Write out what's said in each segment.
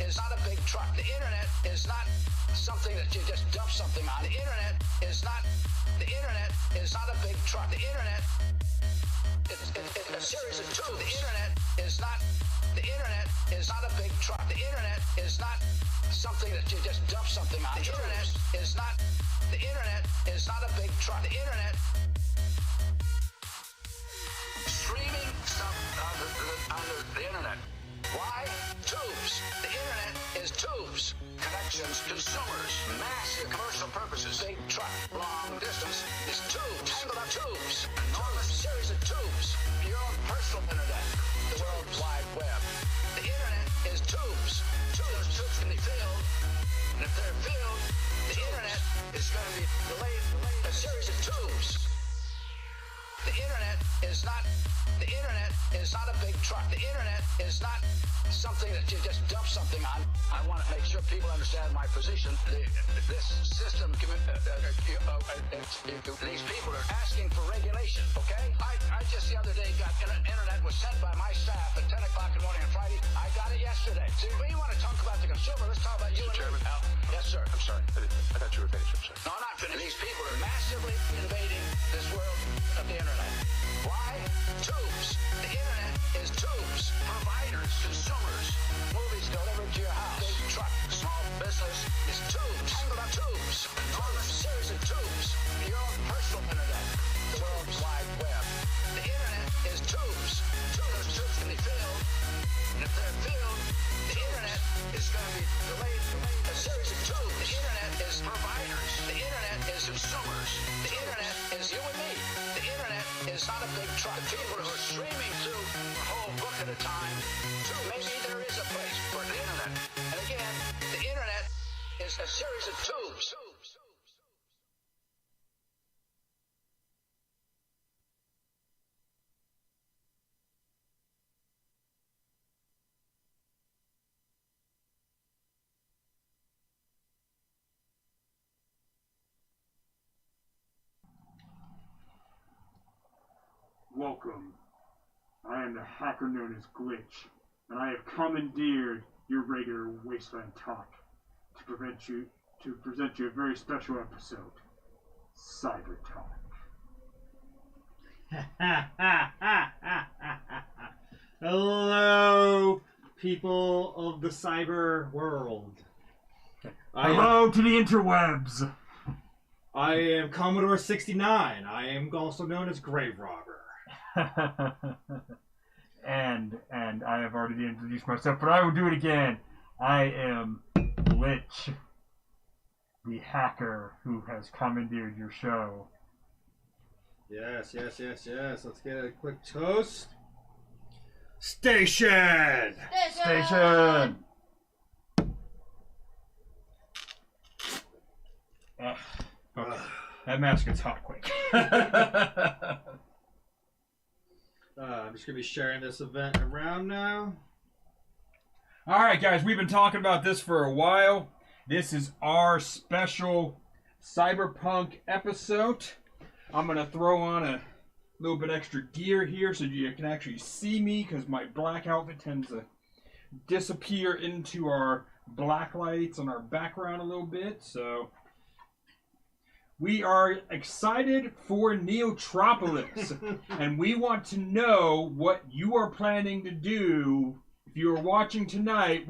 is not a big truck. The internet is not something that you just dump something on. The internet is not a big truck. The internet is a series of tubes. The internet is not a big truck. The internet is not something that you just dump something on. The internet is not a big truck. The internet streaming stuff on the internet. Why? Tubes. The internet is tubes. Connections, consumers, massive commercial purposes. Big truck, long distance is tubes. Tangled up tubes. Enormous series of tubes. Your own personal internet. The World Wide Web. The internet is tubes. Tubes can be filled. And if they're filled, the internet is going to be delayed. A series of tubes. The internet is not a big truck. The internet is not something that you just dump something on. I want to make sure people understand my position. This system, these people are asking for regulation, okay? I just the other day got internet was sent by my staff at 10 o'clock in the morning on Friday. I got it yesterday. See, when you want to talk about the consumer, let's talk about you and Chairman. Al. Yes, sir. I'm sorry. I thought you were finished. I'm sorry. No, I'm not finished. These people are massively invading this world of the internet. Why? Tubes. The internet is tubes. Providers, consumers, movies delivered to your house. Big truck, small business is tubes. Tangled up tubes. Enormous series of tubes. Your own personal internet. The World Wide Web. The internet is tubes. Those tubes can be filled. And if they're filled, the internet is going to be delayed. A series of tubes. The internet is providers. The internet is consumers. The internet is you and me. The internet is not a big truck. People who are streaming through a whole book at a time. Maybe there is a place for the internet. And again, the internet is a series of tubes. Welcome. I am the hacker known as Glitch, and I have commandeered your regular Wasteland Talk to present you a very special episode, Cyber Talk. Hello, people of the cyber world. Hello to the interwebs. I am Commodore 69. I am also known as Grave Robber. and I have already introduced myself, but I will do it again. I am Glitch, the hacker who has commandeered your show. Yes. Let's get a quick toast. Station! Okay. That mask gets hot quick. I'm just going to be sharing this event around now. Alright guys, we've been talking about this for a while. This is our special cyberpunk episode. I'm going to throw on a little bit extra gear here so you can actually see me, because my black outfit tends to disappear into our black lights on our background a little bit. So we are excited for Neotropolis, and we want to know what you are planning to do. If you are watching tonight,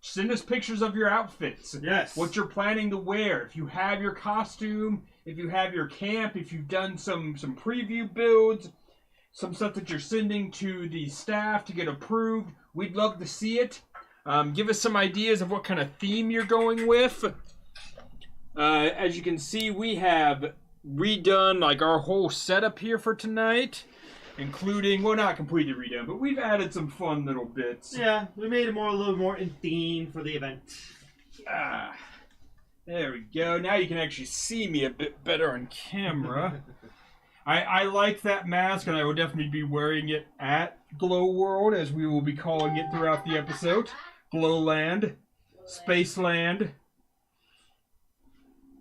send us pictures of your outfits. Yes. What you're planning to wear. If you have your costume, if you have your camp, if you've done some preview builds, some stuff that you're sending to the staff to get approved, we'd love to see it. Give us some ideas of what kind of theme you're going with. As you can see, we have redone like our whole setup here for tonight, including, well, not completely redone, but we've added some fun little bits. Yeah, we made it a little more in theme for the event. There we go. Now you can actually see me a bit better on camera. I like that mask, and I will definitely be wearing it at Glow World, as we will be calling it throughout the episode. Glowland, Spaceland,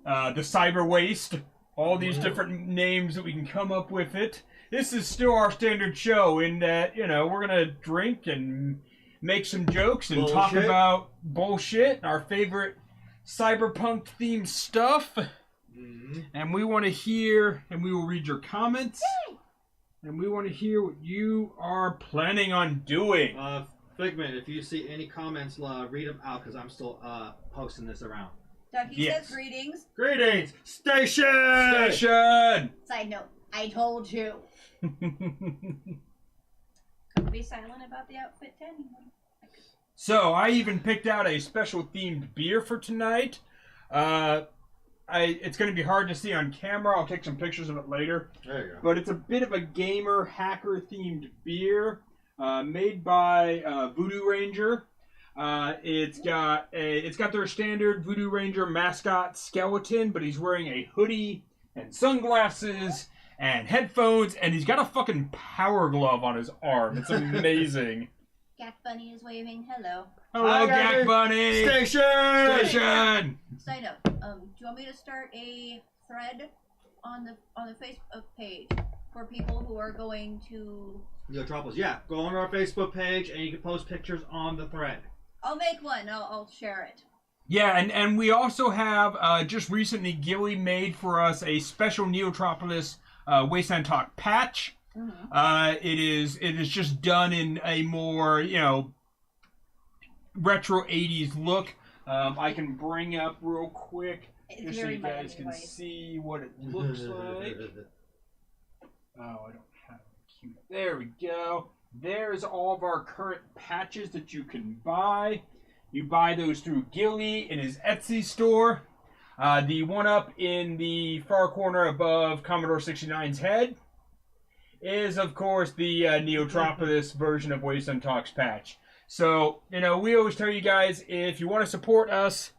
the Cyber Waste, all these different names that we can come up with it. This is still our standard show in that, you know, we're going to drink and make some jokes and talk about bullshit, our favorite cyberpunk themed stuff. And we want to hear, and we will read your comments. And we want to hear what you are planning on doing. Figment, if you see any comments, read them out because I'm still posting this around. Ducky says greetings. Greetings! Station! Station! Side note, I told you. Couldn't be silent about the outfit to anyone. So, I even picked out a special themed beer for tonight. It's going to be hard to see on camera. I'll take some pictures of it later. There you go. But it's a bit of a gamer hacker themed beer made by Voodoo Ranger. It's got their standard Voodoo Ranger mascot skeleton, but he's wearing a hoodie and sunglasses and headphones, and he's got a fucking power glove on his arm. It's amazing. Gak Bunny is waving hello. Hello, Gak Bunny! Station! Station! Side note, do you want me to start a thread on the Facebook page for people who are going to... Neotropolis, yeah. Go on our Facebook page and you can post pictures on the thread. I'll make one. I'll share it. Yeah, and we also have just recently Gilly made for us a special Neotropolis Wasteland Talk patch. Mm-hmm. It is just done in a more, you know, retro 80s look. I can bring up real quick just so you guys can see what it looks like. Oh, I don't have it cute. There we go. There's all of our current patches that you can buy. You buy those through Gilly in his Etsy store. The one up in the far corner above Commodore 69's head is, of course, the Neotropolis version of Wasteland Talks patch. So, you know, we always tell you guys, if you want to support us,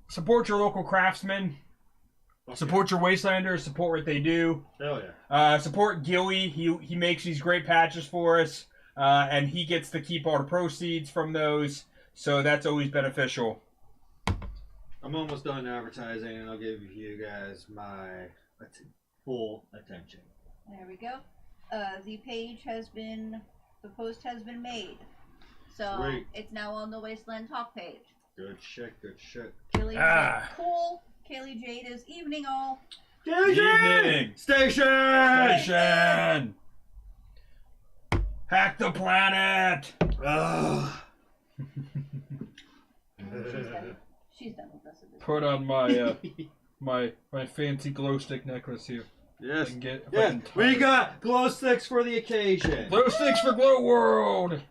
support your local craftsmen, support your Wastelanders, support what they do. Hell yeah. Support Gilly. He makes these great patches for us, and he gets to keep all the proceeds from those, so that's always beneficial. I'm almost done advertising, and I'll give you guys my full attention. There we go. The post has been made. So Sweet. It's now on the Wasteland Talk page. Good shit, good shit. Gilly is cool. Kaylee Jade is evening all. Evening! Station! Station! Hack the planet! Ugh. She's done with us at this Put on my my fancy glow stick necklace here. Yes. Yeah, we got glow sticks for the occasion. Glow sticks for Glow World!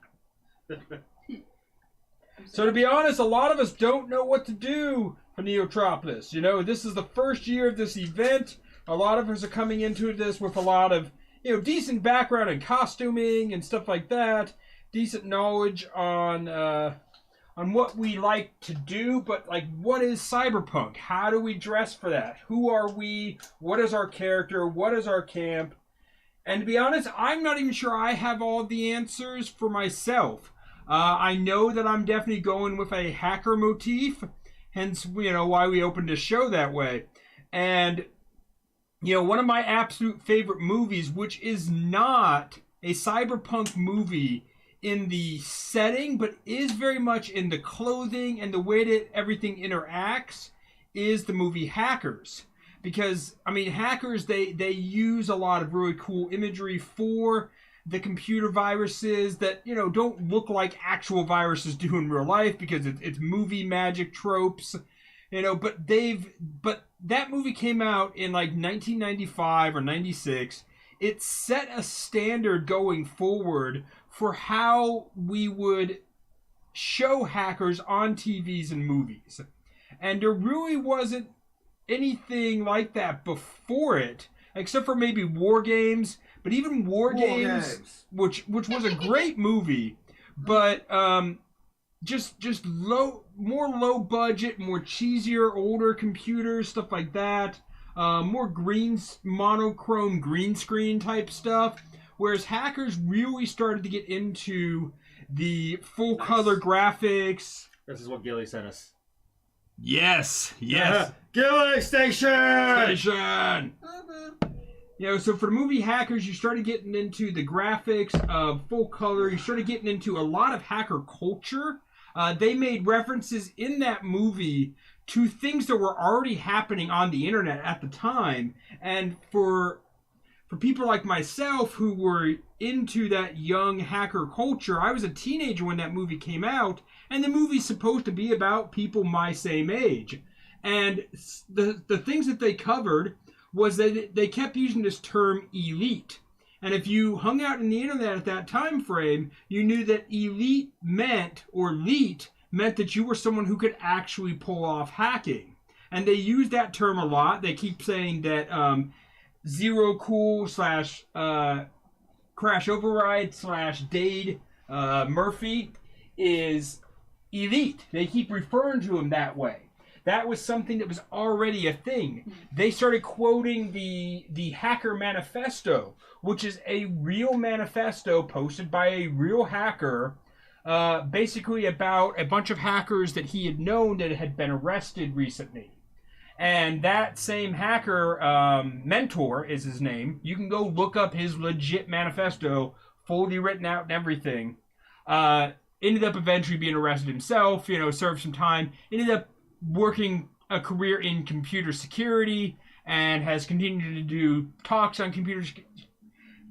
So to be honest, a lot of us don't know what to do for Neotropolis. You know, this is the first year of this event. A lot of us are coming into this with a lot of, you know, decent background in costuming and stuff like that. Decent knowledge on what we like to do, but like, what is cyberpunk? How do we dress for that? Who are we? What is our character? What is our camp? And to be honest, I'm not even sure I have all of the answers for myself. I know that I'm definitely going with a hacker motif, hence, you know, why we opened the show that way. And, you know, one of my absolute favorite movies, which is not a cyberpunk movie in the setting, but is very much in the clothing and the way that everything interacts, is the movie Hackers. Because, I mean, Hackers, they use a lot of really cool imagery for the computer viruses that, you know, don't look like actual viruses do in real life because it's movie magic tropes, you know, but that movie came out in like 1995 or 96. It set a standard going forward for how we would show hackers on TVs and movies. And there really wasn't anything like that before it, except for maybe War Games. But even War Games, which was a great movie, but just more low budget, more cheesier, older computers, stuff like that. More monochrome green screen type stuff. Whereas hackers really started to get into the full color graphics. This is what Gilly sent us. Yes. Gilly Station! You know, so for the movie Hackers, you started getting into the graphics of full color. You started getting into a lot of hacker culture. They made references in that movie to things that were already happening on the internet at the time. And for people like myself who were into that young hacker culture, I was a teenager when that movie came out, and the movie's supposed to be about people my same age. And the things that they covered was that they kept using this term elite. And if you hung out in the internet at that time frame, you knew that elite meant that you were someone who could actually pull off hacking. And they use that term a lot. They keep saying that Zero Cool / Crash Override / Dade Murphy is elite. They keep referring to him that way. That was something that was already a thing. They started quoting the Hacker Manifesto, which is a real manifesto posted by a real hacker, basically about a bunch of hackers that he had known that had been arrested recently. And that same hacker, Mentor is his name. You can go look up his legit manifesto, fully written out and everything. Ended up eventually being arrested himself, served some time. Ended up working a career in computer security and has continued to do talks on computer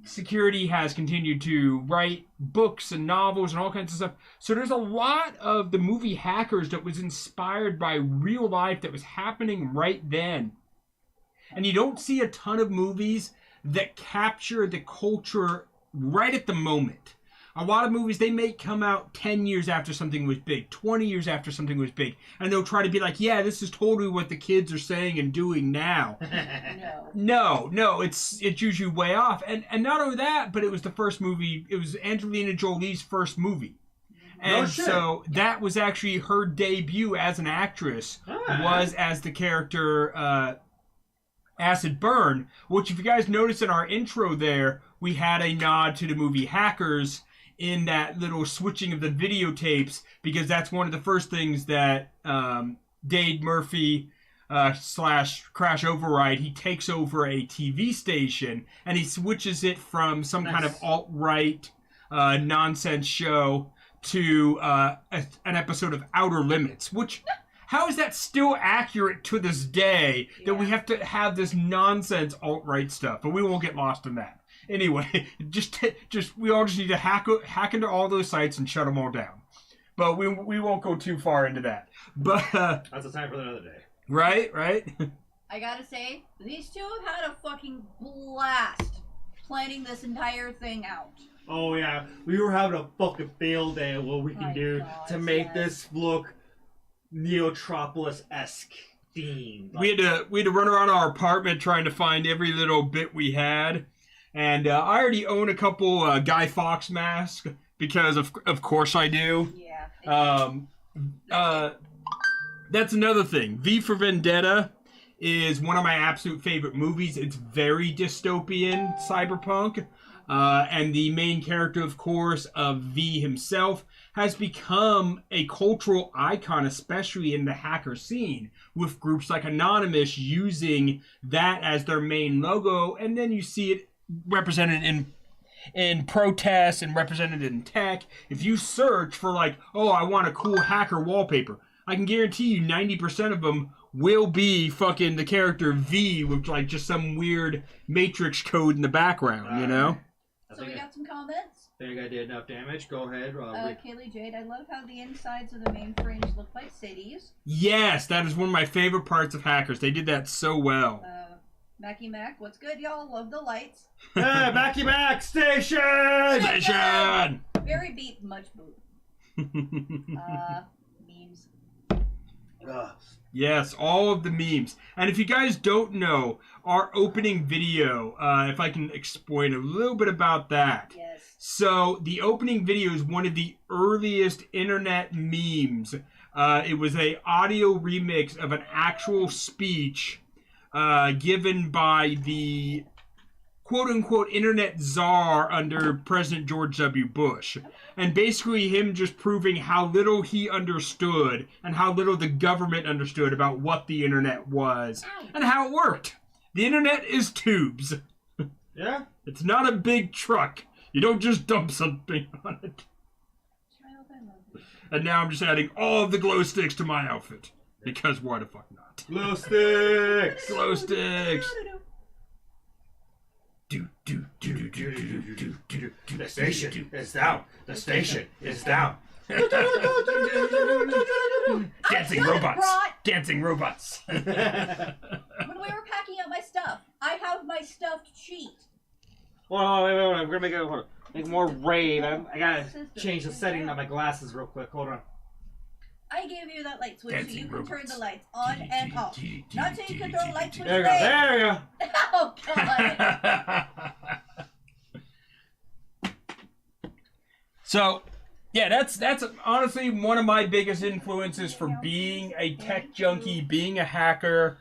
security, has continued to write books and novels and all kinds of stuff. So there's a lot of the movie Hackers that was inspired by real life that was happening right then. And you don't see a ton of movies that capture the culture right at the moment. A lot of movies, they may come out 10 years after something was big, 20 years after something was big, and they'll try to be like, yeah, this is totally what the kids are saying and doing now. No, it's usually way off. And not only that, but it was the first movie, it was Angelina Jolie's first movie. And so that was actually her debut as an actress, was as the character Acid Burn, which if you guys notice in our intro there, we had a nod to the movie Hackers in that little switching of the videotapes, because that's one of the first things that Dade Murphy / Crash Override, he takes over a TV station and he switches it from some kind of alt-right nonsense show to an episode of Outer Limits, which... How is that still accurate to this day that we have to have this nonsense alt-right stuff? But we won't get lost in that. Anyway, we all just need to hack into all those sites and shut them all down. But we won't go too far into that. But that's a time for another day. Right. I gotta say, these two have had a fucking blast planning this entire thing out. Oh yeah, we were having a fucking field day of what we can do to make this look Neotropolis-esque themed. We had to run around our apartment trying to find every little bit we had, and I already own a couple Guy Fawkes masks because of course I do. Yeah. That's another thing. V for Vendetta is one of my absolute favorite movies. It's very dystopian, cyberpunk, and the main character, of course, of V himself, has become a cultural icon, especially in the hacker scene, with groups like Anonymous using that as their main logo, and then you see it represented in protests and represented in tech. If you search for I want a cool hacker wallpaper, I can guarantee you 90% of them will be fucking the character V with just some weird matrix code in the background, So we got some comments. I think I did enough damage. Go ahead. Kaylee Jade, I love how the insides of the mainframes look like cities. Yes, that is one of my favorite parts of Hackers. They did that so well. Mackie Mac, what's good, y'all? Love the lights. Hey, Mackie Mac Station! Very beat, much boot. Memes. Yes, all of the memes. And if you guys don't know, our opening video, if I can explain a little bit about that. Yes. So, the opening video is one of the earliest internet memes. It was a audio remix of an actual speech given by the quote-unquote internet czar under President George W. Bush. And basically him just proving how little he understood and how little the government understood about what the internet was and how it worked. The internet is tubes. Yeah? It's not a big truck. You don't just dump something on it. And now I'm just adding all of the glow sticks to my outfit. Because why the fuck not? Glow sticks! Glow sticks! The station is down. The station is down. Dancing robots. Dancing robots. When we were packing up my stuff, I have my stuffed sheet. Hold on, wait. I'm gonna make more rave. I gotta change the setting of my glasses real quick. Hold on. I gave you that light switch Dancing so you can turn robots. the lights on and off. Not so you can throw light switch There you go. away. There you go. Oh, God. So, yeah, that's honestly one of my biggest influences for being a tech junkie, being a hacker,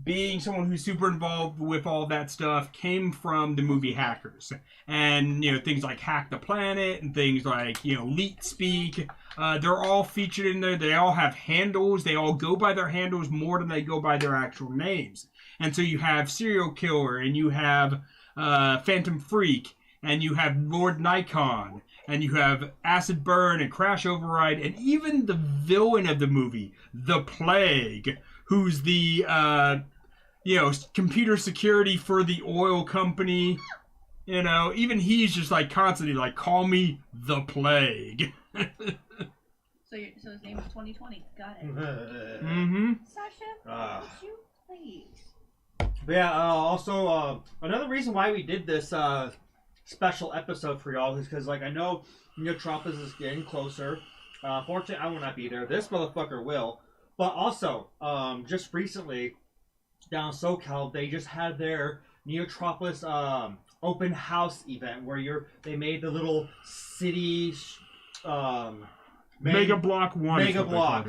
being someone who's super involved with all that stuff came from the movie Hackers. And, things like Hack the Planet and things like, Leet Speak, they're all featured in there. They all have handles. They all go by their handles more than they go by their actual names. And so you have Serial Killer, and you have Phantom Freak, and you have Lord Nikon, and you have Acid Burn and Crash Override, and even the villain of the movie, the Plague, who's the, computer security for the oil company. Even he's just constantly call me the Plague. So his name is 2020. Got it. Mm-hmm. Sasha, would you please? But yeah, also, another reason why we did this special episode for y'all is because, I know, Trump is getting closer. Fortunately, I will not be there. This motherfucker will. But also, just recently, down in SoCal, they just had their Neotropolis open house event where they made the little city Mega Block 1. Mega Block.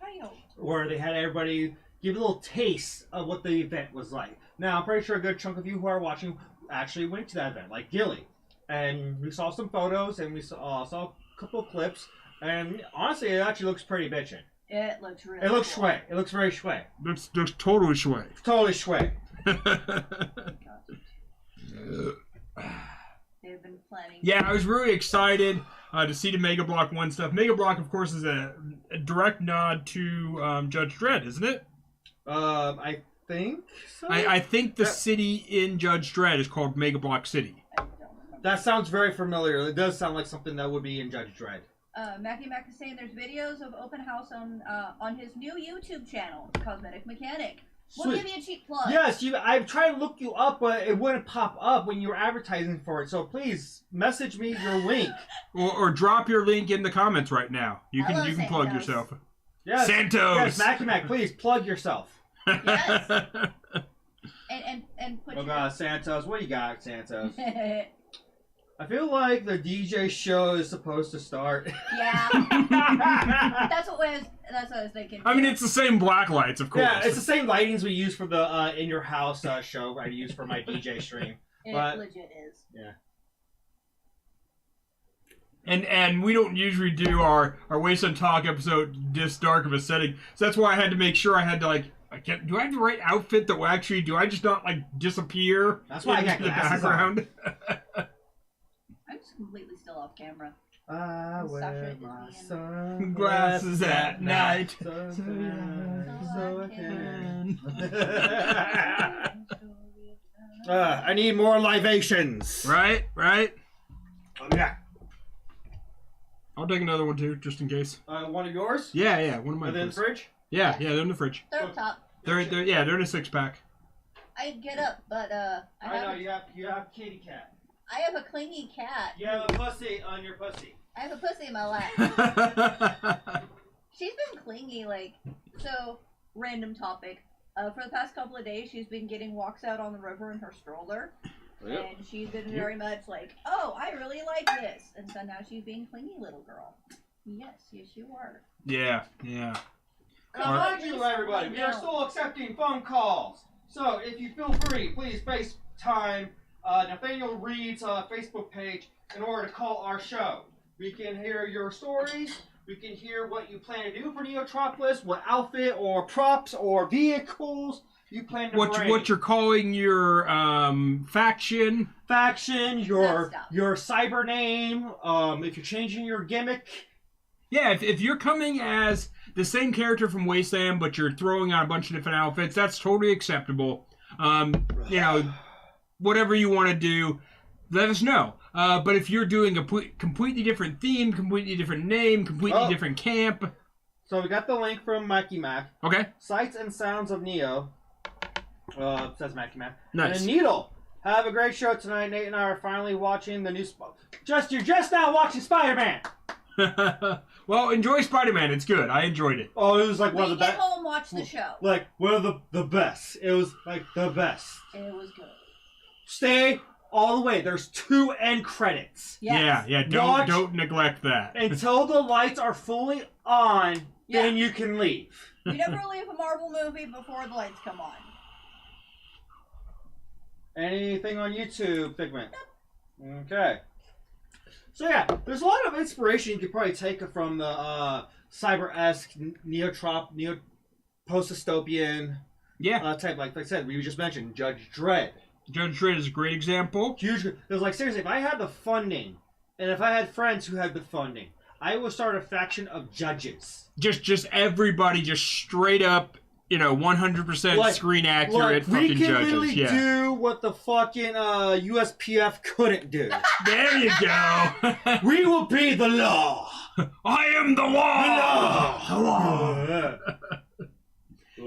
Child. Where they had everybody give a little taste of what the event was like. Now, I'm pretty sure a good chunk of you who are watching actually went to that event, like Gilly. And we saw some photos, and we saw a couple of clips, and honestly, it actually looks pretty bitchin'. It looks really It looks cool. shway. It looks very shway. Looks totally shway. Totally shway. They've been planning. Yeah, I was really excited to see the Mega Block 1 stuff. Mega Block, of course, is a direct nod to Judge Dredd, isn't it? I think so. I think the city in Judge Dredd is called Mega Block City. I don't remember. That sounds very familiar. It does sound like something that would be in Judge Dredd. Mackie Mac is saying there's videos of open house on his new YouTube channel, Cosmetic Mechanic. We'll Sweet. give you a cheap plug. Yes, I've tried to look you up, but it wouldn't pop up when you were advertising for it. So please message me your link. Or drop your link in the comments right now. You Hello, can plug Santos. yourself. Yes, Santos. Yes, Mackie Mac, please plug yourself. Yes. and put Oh your... God, Santos, what do you got, Santos? I feel like the DJ show is supposed to start. Yeah. That's what I was thinking. I mean, it's the same black lights, of course. Yeah, it's the same lightings we use for the in your house show I use for my DJ stream. It legit is. Yeah. And we don't usually do our Wasteland Talk episode this dark of a setting, so that's why I had to make sure I had to do I have the right outfit that will actually, do I just not disappear That's why I got into the glasses background? I'm just completely still off camera. I Sasha wear is my being- Glasses at night. So I can. I need more libations. Right? Yeah. I'll take another one too, just in case. One of yours? Yeah, one of mine. Are they in the fridge? Yeah, they're in the fridge. They're up top. They're in a 6-pack. I'd get up, but I know you have kitty cat. I have a clingy cat. You have a pussy on your pussy. I have a pussy in my lap. She's been clingy, like, so, random topic. For the past couple of days, she's been getting walks out on the river in her stroller. Yep. And she's been very much like, oh, I really like this. And so now she's being clingy, little girl. Yes, you are. Yeah, yeah. Now, mind you, everybody, we are still accepting phone calls. So, if you feel free, please FaceTime Nathaniel Reed's Facebook page in order to call our show. We can hear your stories. We can hear what you plan to do for Neotropolis, what outfit or props or vehicles you plan to bring. What you're calling your faction, your cyber name, if you're changing your gimmick. Yeah, if you're coming as the same character from Wasteland, but you're throwing on a bunch of different outfits, that's totally acceptable. You know, whatever you want to do, let us know. But if you're doing a completely different theme, completely different name, completely different camp. So we got the link from Mackie Mac. Okay. Sights and Sounds of Neo. Says Mackie Mac. Nice. And Needle. Have a great show tonight. Nate and I are finally watching the new... You're just now watching Spider-Man. Well, enjoy Spider-Man. It's good. I enjoyed it. Oh, it was like one of the best. Get home, watch the show. Like one of the best. It was like the best. It was good. Stay all the way. There's 2 end credits. Yes. Yeah. Don't neglect that. Until the lights are fully on, then you can leave. You never leave a Marvel movie before the lights come on. Anything on YouTube, Figment? Okay. So yeah, there's a lot of inspiration you could probably take from the cyber-esque, post-dystopian type. Like I said, we just mentioned Judge Dredd. Judge Dredd is a great example. Huge. It was like, seriously, if I had the funding, and if I had friends who had the funding, I would start a faction of judges. Just everybody, just straight up, 100% screen accurate fucking we can judges. Literally do what the fucking USPF couldn't do. There you go. We will be the law. I am the law. The law.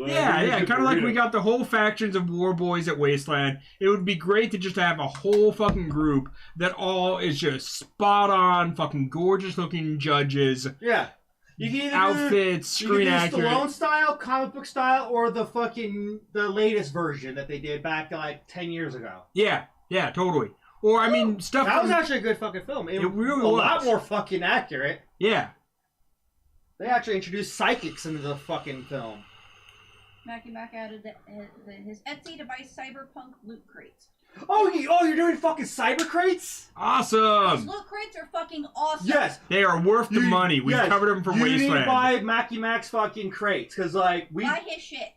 Yeah, kind of like we got the whole factions of war boys at Wasteland. It would be great to just have a whole fucking group that all is just spot on, fucking gorgeous looking judges. Yeah. You can either outfits, screen accurate. Stallone style, comic book style, or the latest version that they did back like 10 years ago. Yeah, totally. Or I mean, stuff. That was actually a good fucking film. It really was a was. lot more fucking accurate. Yeah. They actually introduced psychics into the fucking film. Mackie Mac added his Etsy to buy cyberpunk loot crates. Oh, you're doing fucking cyber crates? Awesome! These loot crates are fucking awesome. Yes. They are worth the money. We've covered them for Wasteland. You need to buy Mackie Mac's fucking crates, because, like, buy his shit.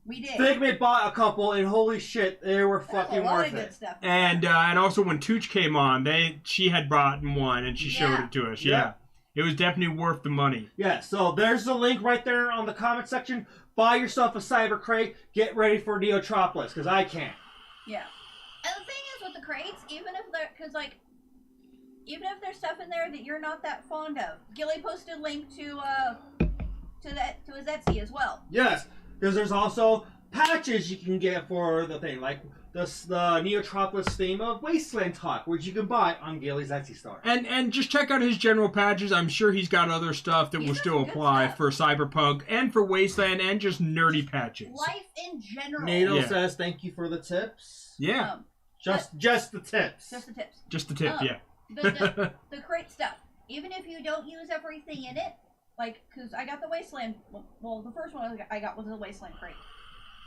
We did. Figment bought a couple, and holy shit, they were fucking worth it. Good stuff. And also when Tooch came on, she had bought one, and she showed it to us. Yeah. It was definitely worth the money. Yeah, so there's the link right there on the comment section. Buy yourself a cyber crate. Get ready for Neotropolis, because I can't. Yeah. And the thing is with the crates, even if there's stuff in there that you're not that fond of, Gilly posted a link to his Etsy as well. Yes, because there's also patches you can get for the thing, like the Neotropolis theme of Wasteland Talk, which you can buy on Gilly's Etsy store. And just check out his general patches. I'm sure he's got other stuff that will still apply for Cyberpunk and for Wasteland and just nerdy patches. Life in general. Nadal says thank you for the tips. Yeah. Just the tips. Just the tips. Just the tip, yeah. The crate stuff. Even if you don't use everything in it, like, because I got the Wasteland, well, the first one I got was the Wasteland crate.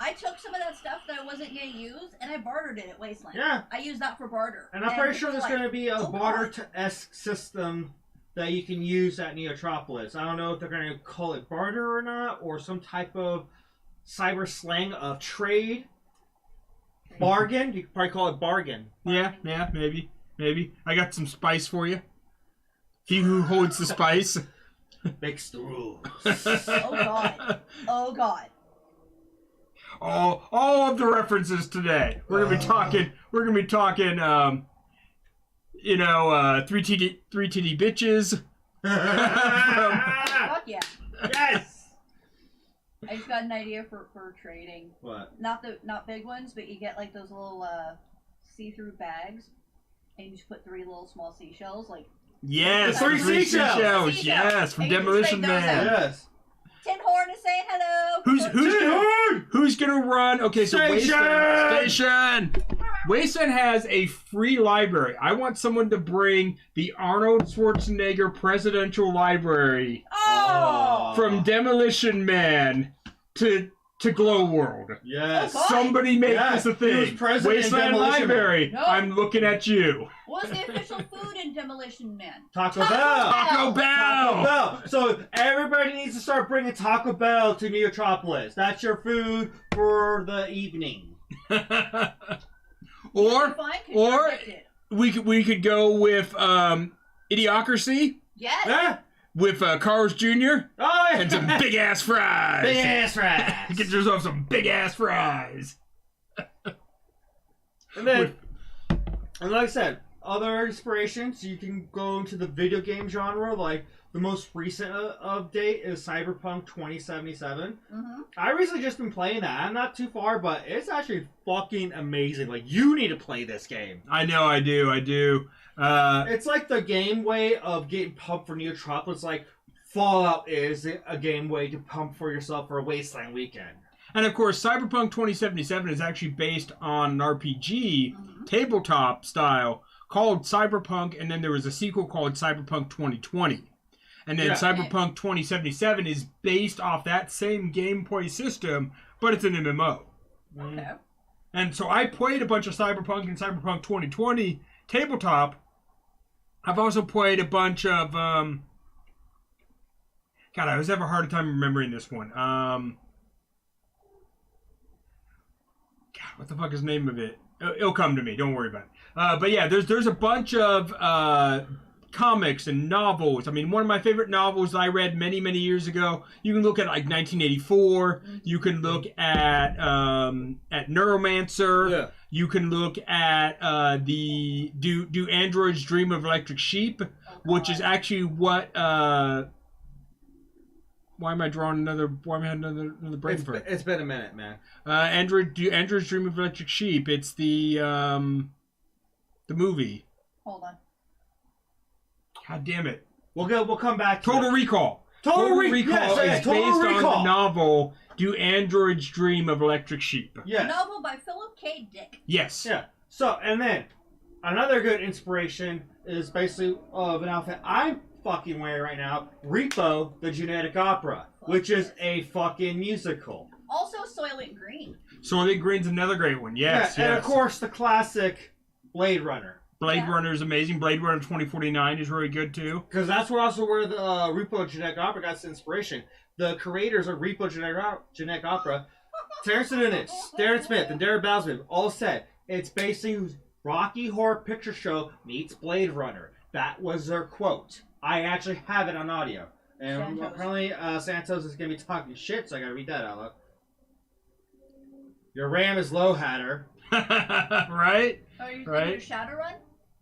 I took some of that stuff that I wasn't going to use, and I bartered it at Wasteland. Yeah. I used that for barter. And I'm pretty sure there's going to be a barter-esque system that you can use at Neotropolis. I don't know if they're going to call it barter or not, or some type of cyber slang of trade. Bargain? You could probably call it bargain. Yeah, maybe. I got some spice for you. He who holds the spice makes the rules. Oh God. All of the references today. We're gonna be talking. 3TD bitches. Fuck yeah. Yes. I just got an idea for trading. What? Not big ones, but you get like those little see-through bags, and you just put 3 little small seashells, like. Yes, 3 seashells. Yes, from Demolition Man. Yes. saying hello. Who's gonna run? Okay, so Station. Wasteland has a free library. I want someone to bring the Arnold Schwarzenegger Presidential Library from Demolition Man to Glow World. Yes. Oh, Somebody make this a He was thing. president in Wasteland Demolition Library. Man. I'm looking at you. What's the official food in Demolition Man? Taco Bell. Taco Bell. Taco Bell. So everybody needs to start bringing Taco Bell to Neotropolis. That's your food for the evening. or we could go with Idiocracy. Yes. Yeah. With Carl's Jr. Oh, yeah. and some big ass fries. Big ass fries. Get yourself some big ass fries. And then, and like I said, other inspirations, you can go into the video game genre. Like the most recent update is Cyberpunk 2077. Mm-hmm. I recently just been playing that. I'm not too far, but it's actually fucking amazing. Like, you need to play this game. I know, I do. It's like the game way of getting pumped for Neotropolis. Like Fallout is a game way to pump for yourself for a Wasteland weekend. And of course, Cyberpunk 2077 is actually based on an RPG, tabletop style, called Cyberpunk, and then there was a sequel called Cyberpunk 2020. And then Cyberpunk 2077 is based off that same gameplay system, but it's an MMO. Okay. And so I played a bunch of Cyberpunk and Cyberpunk 2020 tabletop. I've also played a bunch of... God, I always have a hard time remembering this one. God, what the fuck is the name of it? It'll come to me. Don't worry about it. But yeah, there's a bunch of comics and novels. I mean, one of my favorite novels that I read many, many years ago. You can look at like 1984. You can look at Neuromancer. Yeah. You can look at Do Androids Dream of Electric Sheep, which is actually what. Why am I drawing another? Why am I having another brain fart? It's been a minute, man. Androids Dream of Electric Sheep. It's the movie. Hold on. God damn it! We'll come back to Total Recall. Total Recall is based on the novel Do Androids Dream of Electric Sheep. Yes. A novel by Philip K. Dick. Yes. Yeah. So, and then another good inspiration is basically of an outfit I'm fucking wearing right now, Repo, the Genetic Opera, which is a fucking musical. Also Soylent Green. Soylent Green's another great one. Yes, yeah, and of course the classic Blade Runner. Blade Runner is amazing. Blade Runner 2049 is really good too. Because that's where the Repo Genetic Opera got its inspiration. The creators of Repo Genetic Opera, Terrence Nunez, Darren Smith, and Darren Balsman all said it's basically Rocky Horror Picture Show meets Blade Runner. That was their quote. I actually have it on audio. And apparently Santos is going to be talking shit, so I got to read that out loud. Your RAM is low, Hatter. Right? Oh, you're doing your Shadowrun?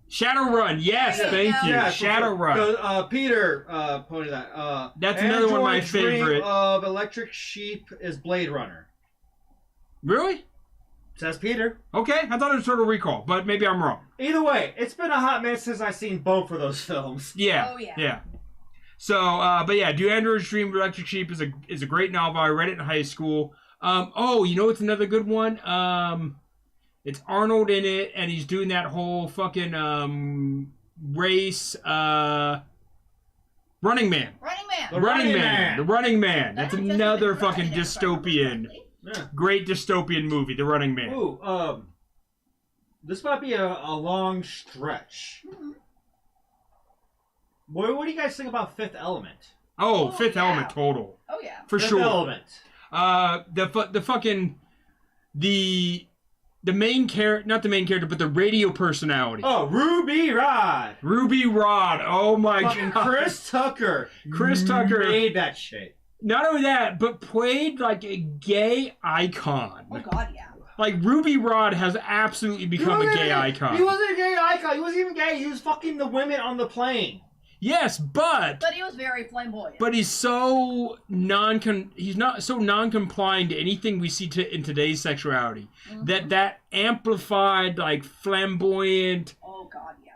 Shadowrun, yes, thank you. Yeah, Shadowrun. Peter pointed that. That's another one of my favorite. Dream of Electric Sheep is Blade Runner. Really? Says Peter. Okay, I thought it was Total Recall, but maybe I'm wrong. Either way, it's been a hot minute since I've seen both of those films. Yeah. Oh, yeah. Yeah. So, but yeah, Do Androids Dream of Electric Sheep is a great novel. I read it in high school. Oh, you know what's another good one? It's Arnold in it, and he's doing that whole fucking race. Running Man. Running Man. The Running Man. That's That another just fucking been dystopian, great dystopian movie. The Running Man. Ooh, this might be a long stretch. Mm-hmm. What do you guys think about Fifth Element? Oh, Fifth Element total. Oh yeah. For Fifth sure. Element. The main character, not the main character, but the radio personality. Oh, Ruby Rod. Ruby Rod. Oh my Fucking god. Chris Tucker. Chris Tucker made that shit. Not only that, but played like a gay icon. Oh god, yeah. Like Ruby Rod has absolutely become a gay icon. He wasn't a gay icon. He wasn't even gay. He was fucking the women on the plane. Yes, but he was very flamboyant. But he's so he's not so non-compliant to anything we see in today's sexuality. Mm-hmm. That amplified, like flamboyant. Oh god, yeah.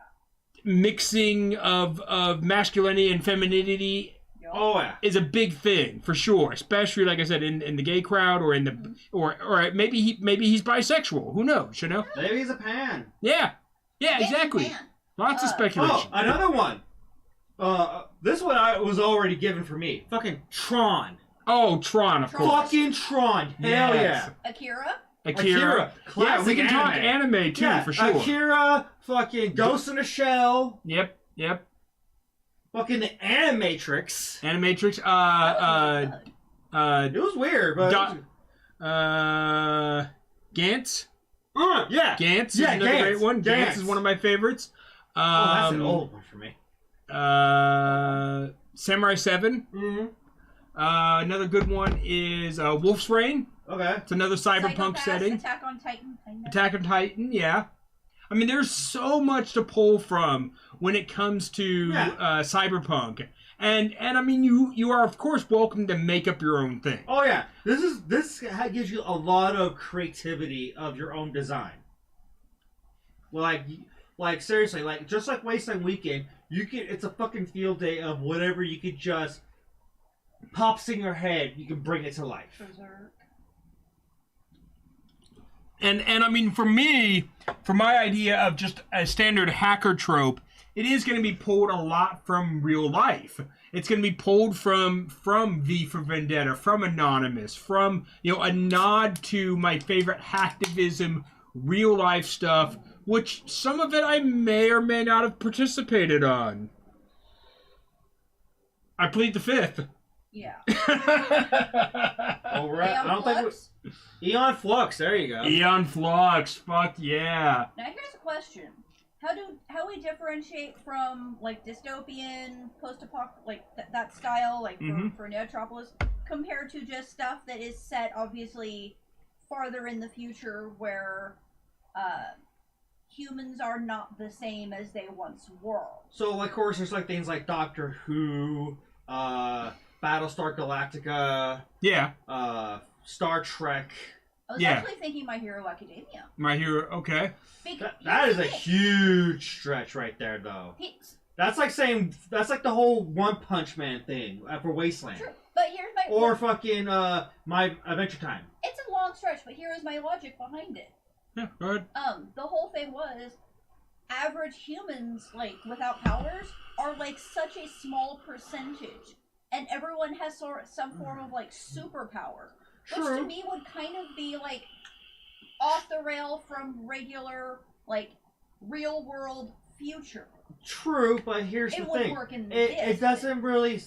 Mixing of masculinity and femininity Oh yeah. is a big thing for sure, especially like I said in the gay crowd or in the or maybe he's bisexual. Who knows? You know? Maybe he's a pan. Yeah, Yes, exactly. man. Lots of speculation. Oh, another one. This one was already given for me. Fucking Tron. Oh, Tron, of course. Fucking Tron. Hell Yes. yeah. Akira. Akira. Yeah, we Classic can talk anime. anime too, Yeah, for sure. Akira. Fucking Ghost in the Shell. Yep. Fucking the Animatrix. Animatrix. It was weird, but Gantz. yeah. Gantz is Yeah, another Gantz. great one. Gantz Gantz. is one of my favorites. Oh, that's an old one for me. Samurai 7. Mm-hmm. Another good one is Wolf's Rain. Okay. It's another cyberpunk Psychopaths, setting. Attack on Titan. Kind of. Attack on Titan, yeah. I mean, there's so much to pull from when it comes to cyberpunk, and I mean, you are of course welcome to make up your own thing. Oh yeah. This gives you a lot of creativity of your own design. Like seriously, like just like Wasteland Weekend, it's a fucking field day of whatever you could just pops in your head, you can bring it to life. Berserk. And I mean, for me, for my idea of just a standard hacker trope, it is going to be pulled a lot from real life. It's going to be pulled from V for Vendetta, from Anonymous, from a nod to my favorite hacktivism, real life stuff, which some of it I may or may not have participated on. I plead the fifth. Yeah. Oh, right. I don't Flux? think Eon Flux. There you go. Eon Flux. Fuck yeah. Now here's a question: how we differentiate from like dystopian, post-apoc, like that style, like for Neotropolis, compared to just stuff that is set obviously farther in the future, where humans are not the same as they once were. So, of course, there's like things like Doctor Who, Battlestar Galactica, Star Trek. I was Yeah. actually thinking My Hero Academia. My hero. Okay. That is a huge stretch right there, though. That's like the whole One Punch Man thing for Wasteland. True, but here's my Or fucking My Adventure Time. It's a long stretch, but here is my logic behind it. Yeah, go ahead. The whole thing was average humans, like without powers, are like such a small percentage, and everyone has some form of like superpower, which to me would kind of be like off the rail from regular like real world future. True, but here's the It would thing. work in It doesn't really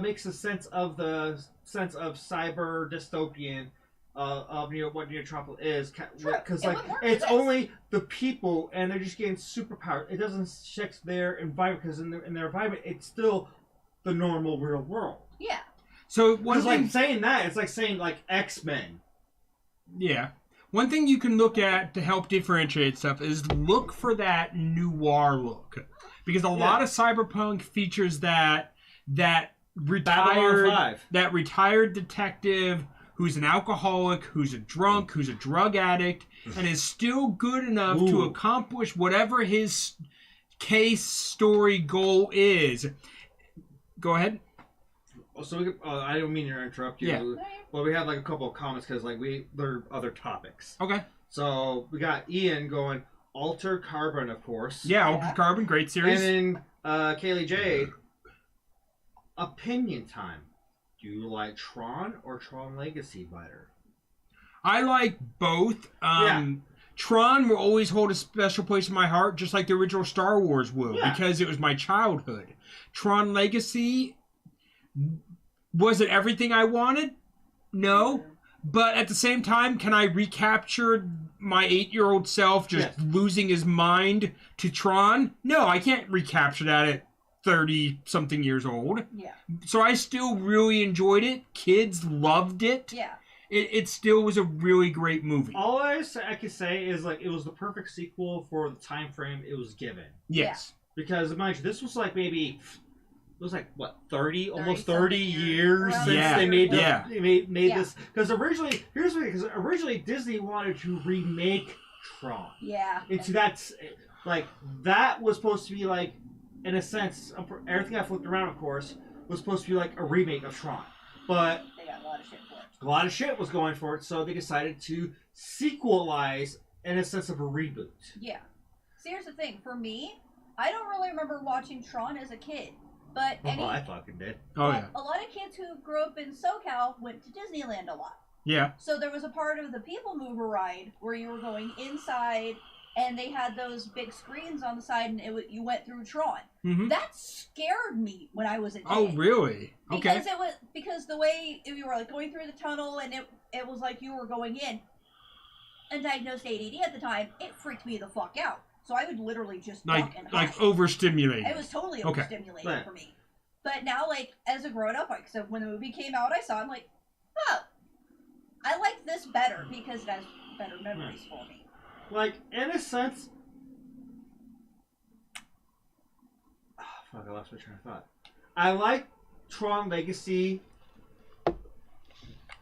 makes a sense of cyber dystopian of what Neotropolis is, because like it's only the people and they're just getting superpowered. It doesn't check their environment, because in their environment it's still the normal real world. Yeah. So one thing, like saying that, it's like saying like X-Men. Yeah. One thing you can look at to help differentiate stuff is look for that noir look, because a lot of cyberpunk features that retired detective who's an alcoholic, who's a drunk, who's a drug addict, and is still good enough to accomplish whatever his case, story, goal is. Go ahead. So I don't mean to interrupt you. Yeah. But we have like a couple of comments because like there are other topics. Okay. So we got Ian going Alter Carbon, of course. Yeah, Alter Carbon, great series. And then Kaylee J. Opinion time. Do you like Tron or Tron Legacy better? I like both. Tron will always hold a special place in my heart, just like the original Star Wars will, because it was my childhood. Tron Legacy, was it everything I wanted? No. But at the same time, can I recapture my 8-year-old self just losing his mind to Tron? No, I can't recapture that at 30-something years old. Yeah. So I still really enjoyed it. Kids loved it. Yeah. It still was a really great movie. All I can say is like it was the perfect sequel for the time frame it was given. Yes. Because mind you, this was like maybe it was like what 30 almost 30 years years since they made this. Because originally Disney wanted to remake Tron. Yeah. Into that like that was supposed to be like in a sense everything I flipped around, of course, was supposed to be like a remake of Tron. But They got a lot of shit for it. a lot of shit was going for it, so they decided to sequelize in a sense of a reboot. Yeah. See, here's the thing. For me, I don't really remember watching Tron as a kid. But Oh, I fucking did. Oh yeah. a lot of kids who grew up in SoCal went to Disneyland a lot. Yeah. So there was a part of the People Mover ride where you were going inside, and they had those big screens on the side, and you went through Tron. Mm-hmm. That scared me when I was a kid. Oh really? Okay. Because the way you were like going through the tunnel, and it was like you were going in. Undiagnosed ADD at the time, it freaked me the fuck out. So I would literally just duck and hide. Overstimulated. It was totally Okay. overstimulated Right. for me. But now, like, as a grown-up, like, so when the movie came out, I saw it, I'm like, oh, I like this better because it has better memories for me. Like, in a sense... Oh, fuck, I lost my train of thought. I like Tron Legacy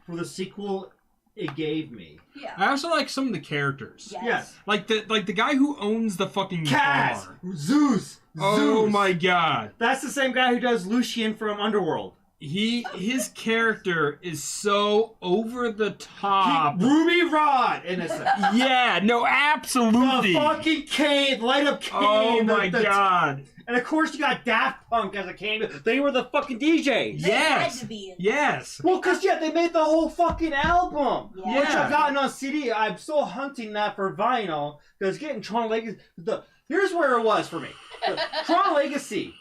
for the sequel it gave me. Yeah. I also like some of the characters. Yes. Like the guy who owns the fucking Kaz! bar. Zeus! Oh Zeus! my god. That's the same guy who does Lucian from Underworld. His character is so over the top. Ruby Rod, in a sense. Yeah, no, absolutely. The fucking Kane, light up Kane. Oh my god. And of course you got Daft Punk as a cameo. They were the fucking DJs. They had Yes. to be in Yes. Well, because, yeah, they made the whole fucking album. Yeah. Which I've gotten on CD. I'm still hunting that for vinyl. Because getting Tron Legacy... Here's where it was for me. Tron Legacy.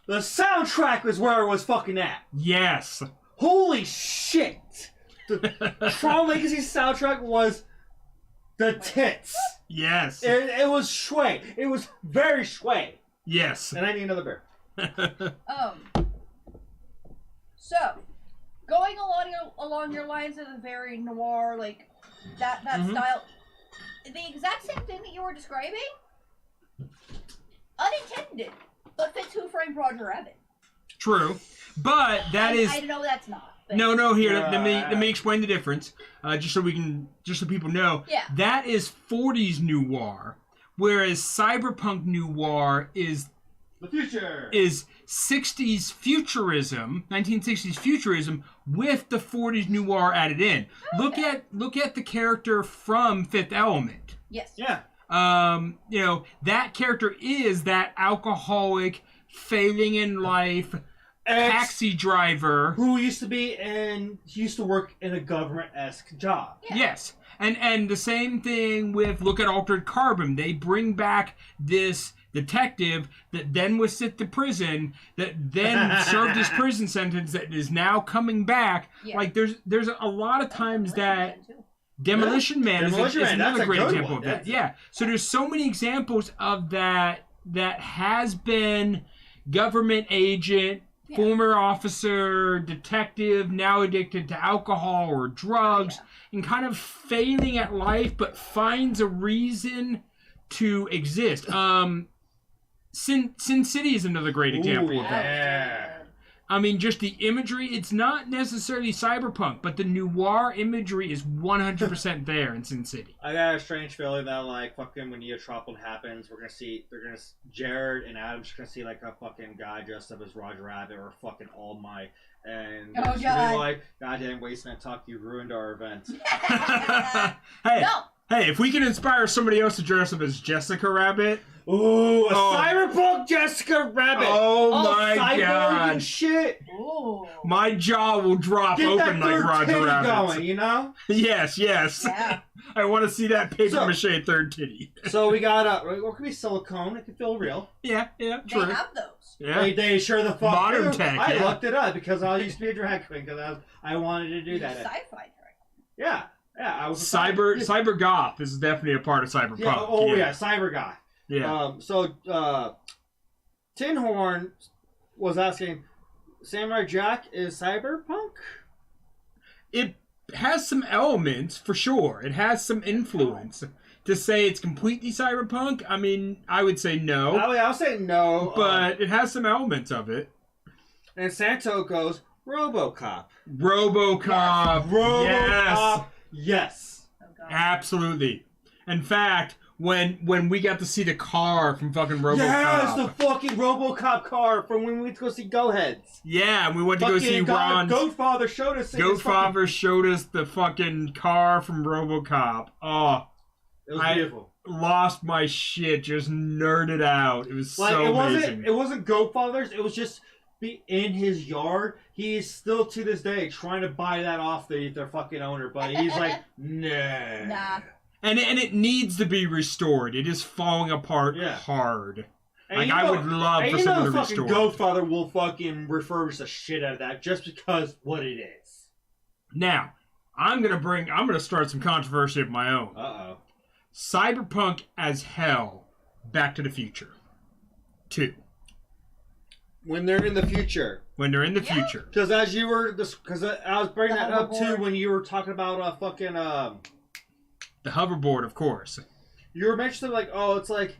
The soundtrack was where it was fucking at. Yes. Holy shit. The Tron Legacy soundtrack was the tits. Yes. It was sway. It was very sway. Yes. And I need another beer. So, going along your lines of the very noir, like, that style, the exact same thing that you were describing, unintended, but fits Who Framed Roger Rabbit. True. But that is I know that's not. But No, here, let me explain the difference. Just so people know. Yeah. That is 40s noir, whereas cyberpunk noir is The future. 60s futurism, 1960s futurism with the 40s noir added in. Okay. Look at the character from Fifth Element. Yes. Yeah. That character is that alcoholic, failing in life, taxi driver Who used to work in a government-esque job. Yeah. Yes. And the same thing with look at Altered Carbon. They bring back this detective that then was sent to prison, that then served his prison sentence, that is now coming back. Yeah. Like there's a lot of times that Demolition Man, too. Demolition Man is Man, that's another a great good example one. of that. That's- Yeah. So there's so many examples of that has been government agent, Yeah. former officer, detective, now addicted to alcohol or drugs, and kind of failing at life, but finds a reason to exist. Sin City is another great example of that. Yeah. I mean, just the imagery, it's not necessarily cyberpunk, but the noir imagery is 100% there in Sin City. I got a strange feeling that, like, fucking when Neotropon happens, Jared and Adam's gonna see, like, a fucking guy dressed up as Roger Rabbit or fucking All Might, and Oh, they're just God. gonna be like, goddamn Wasteland Talk, you ruined our event. Hey, No. hey, if we can inspire somebody else to dress up as Jessica Rabbit, Ooh, a Oh. cyberpunk Jessica Rabbit! oh All my cyborg god, and shit! Ooh. my jaw will drop Get that open like third Roger titty Rabbit. going, you know? Yes. Yeah. I want to see that paper So- mache third titty. So we got, or it could be silicone, it could feel real. Yeah, They true. have those. Yeah. They sure the fuck Modern do. tech, I yeah. looked it up because I used to be a drag queen because I wanted to do that. Sci-fi track. Yeah, I was a Cyber goth is definitely a part of cyberpunk. Yeah, yeah, cyber guy. Yeah. Tin Horn was asking, Samurai Jack is cyberpunk? It has some elements for sure. It has some influence. To say it's completely cyberpunk, I mean, I would say no, I'll say no. but it has some elements of it. And Santo goes, RoboCop. RoboCop. RoboCop. Yes. Yes. Oh, God. Absolutely. In fact, when we got to see the car from fucking RoboCop. Yes, the fucking RoboCop car from when we went to go see Go Heads. Yeah, and we went to go see Ron's. Goatfather showed us. Goatfather showed us the fucking car from RoboCop. Oh, It was beautiful. Lost my shit, just nerded out. It was so amazing. It wasn't Goatfather's. It was just in his yard. He's still to this day trying to buy that off their fucking owner, but he's like, nah. And it needs to be restored. It is falling apart hard. And I would love for someone to restore it. Goatfather will fucking refurbish the shit out of that just because what it is. Now, I'm gonna start some controversy of my own. Uh-oh. Cyberpunk as hell. Back to the Future 2. When they're in the future. When they're in the future. Because as you were, because I was bringing that up too when you were talking about fucking the hoverboard, of course. You were mentioning like, oh, it's like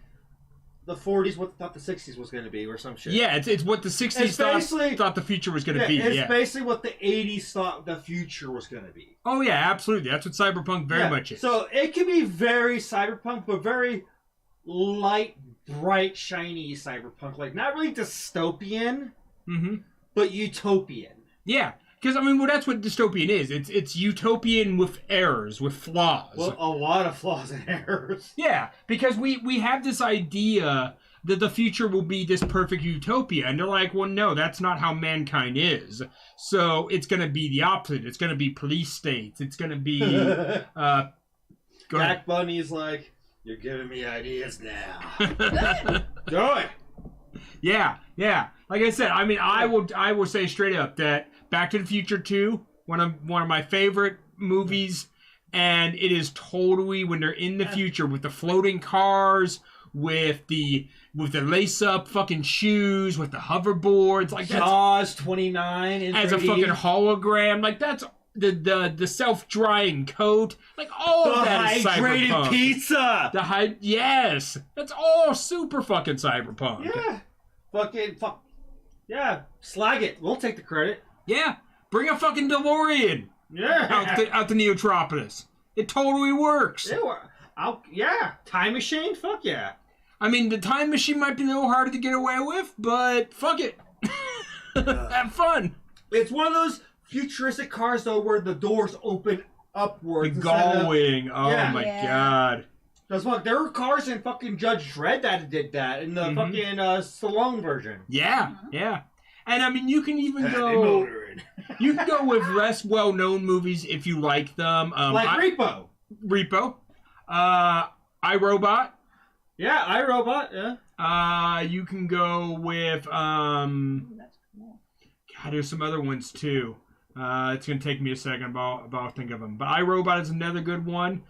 the 40s, what they thought the 60s was going to be, or some shit. Yeah, it's what the 60s thought the future was going to be. It's basically what the 80s thought the future was going to be. Oh yeah, absolutely. That's what Cyberpunk very much is. So it can be very Cyberpunk, but very light, bright, shiny Cyberpunk. Like, not really dystopian, but utopian. Yeah. Because, I mean, well, that's what dystopian is. It's utopian with errors, with flaws. Well, a lot of flaws and errors. Yeah, because we have this idea that the future will be this perfect utopia. And they're like, well, no, that's not how mankind is. So it's going to be the opposite. It's going to be police states. It's going to be... Jack Bunny's like, you're giving me ideas now. Do it. Yeah. Like I said, I mean, I will say straight up that Back to the Future 2, one of my favorite movies, and it is totally when they're in the future with the floating cars, with the lace-up fucking shoes, with the hoverboards, like Jaws 29 in as 3D. a fucking hologram, like that's the self-drying coat, like all of that is cyberpunk. Hydrated pizza. Yes, that's all super fucking cyberpunk. Yeah, fuck. Yeah, slag it. We'll take the credit. Yeah, bring a fucking DeLorean. Yeah, out to Neotropolis. It totally works. Yeah, time machine. Fuck yeah. I mean, the time machine might be a little harder to get away with, but fuck it. Have fun. It's one of those futuristic cars though, where the doors open upwards. The gullwing. My god. Because look, there were cars in fucking Judge Dredd that did that in the fucking Stallone version. Yeah. And I mean, you can even go. You can go with less well-known movies if you like them. Like Repo. iRobot. Yeah, iRobot. Yeah. You can go with That's cool. God, there's some other ones too. It's gonna take me a second, but I'll think of them. But iRobot is another good one.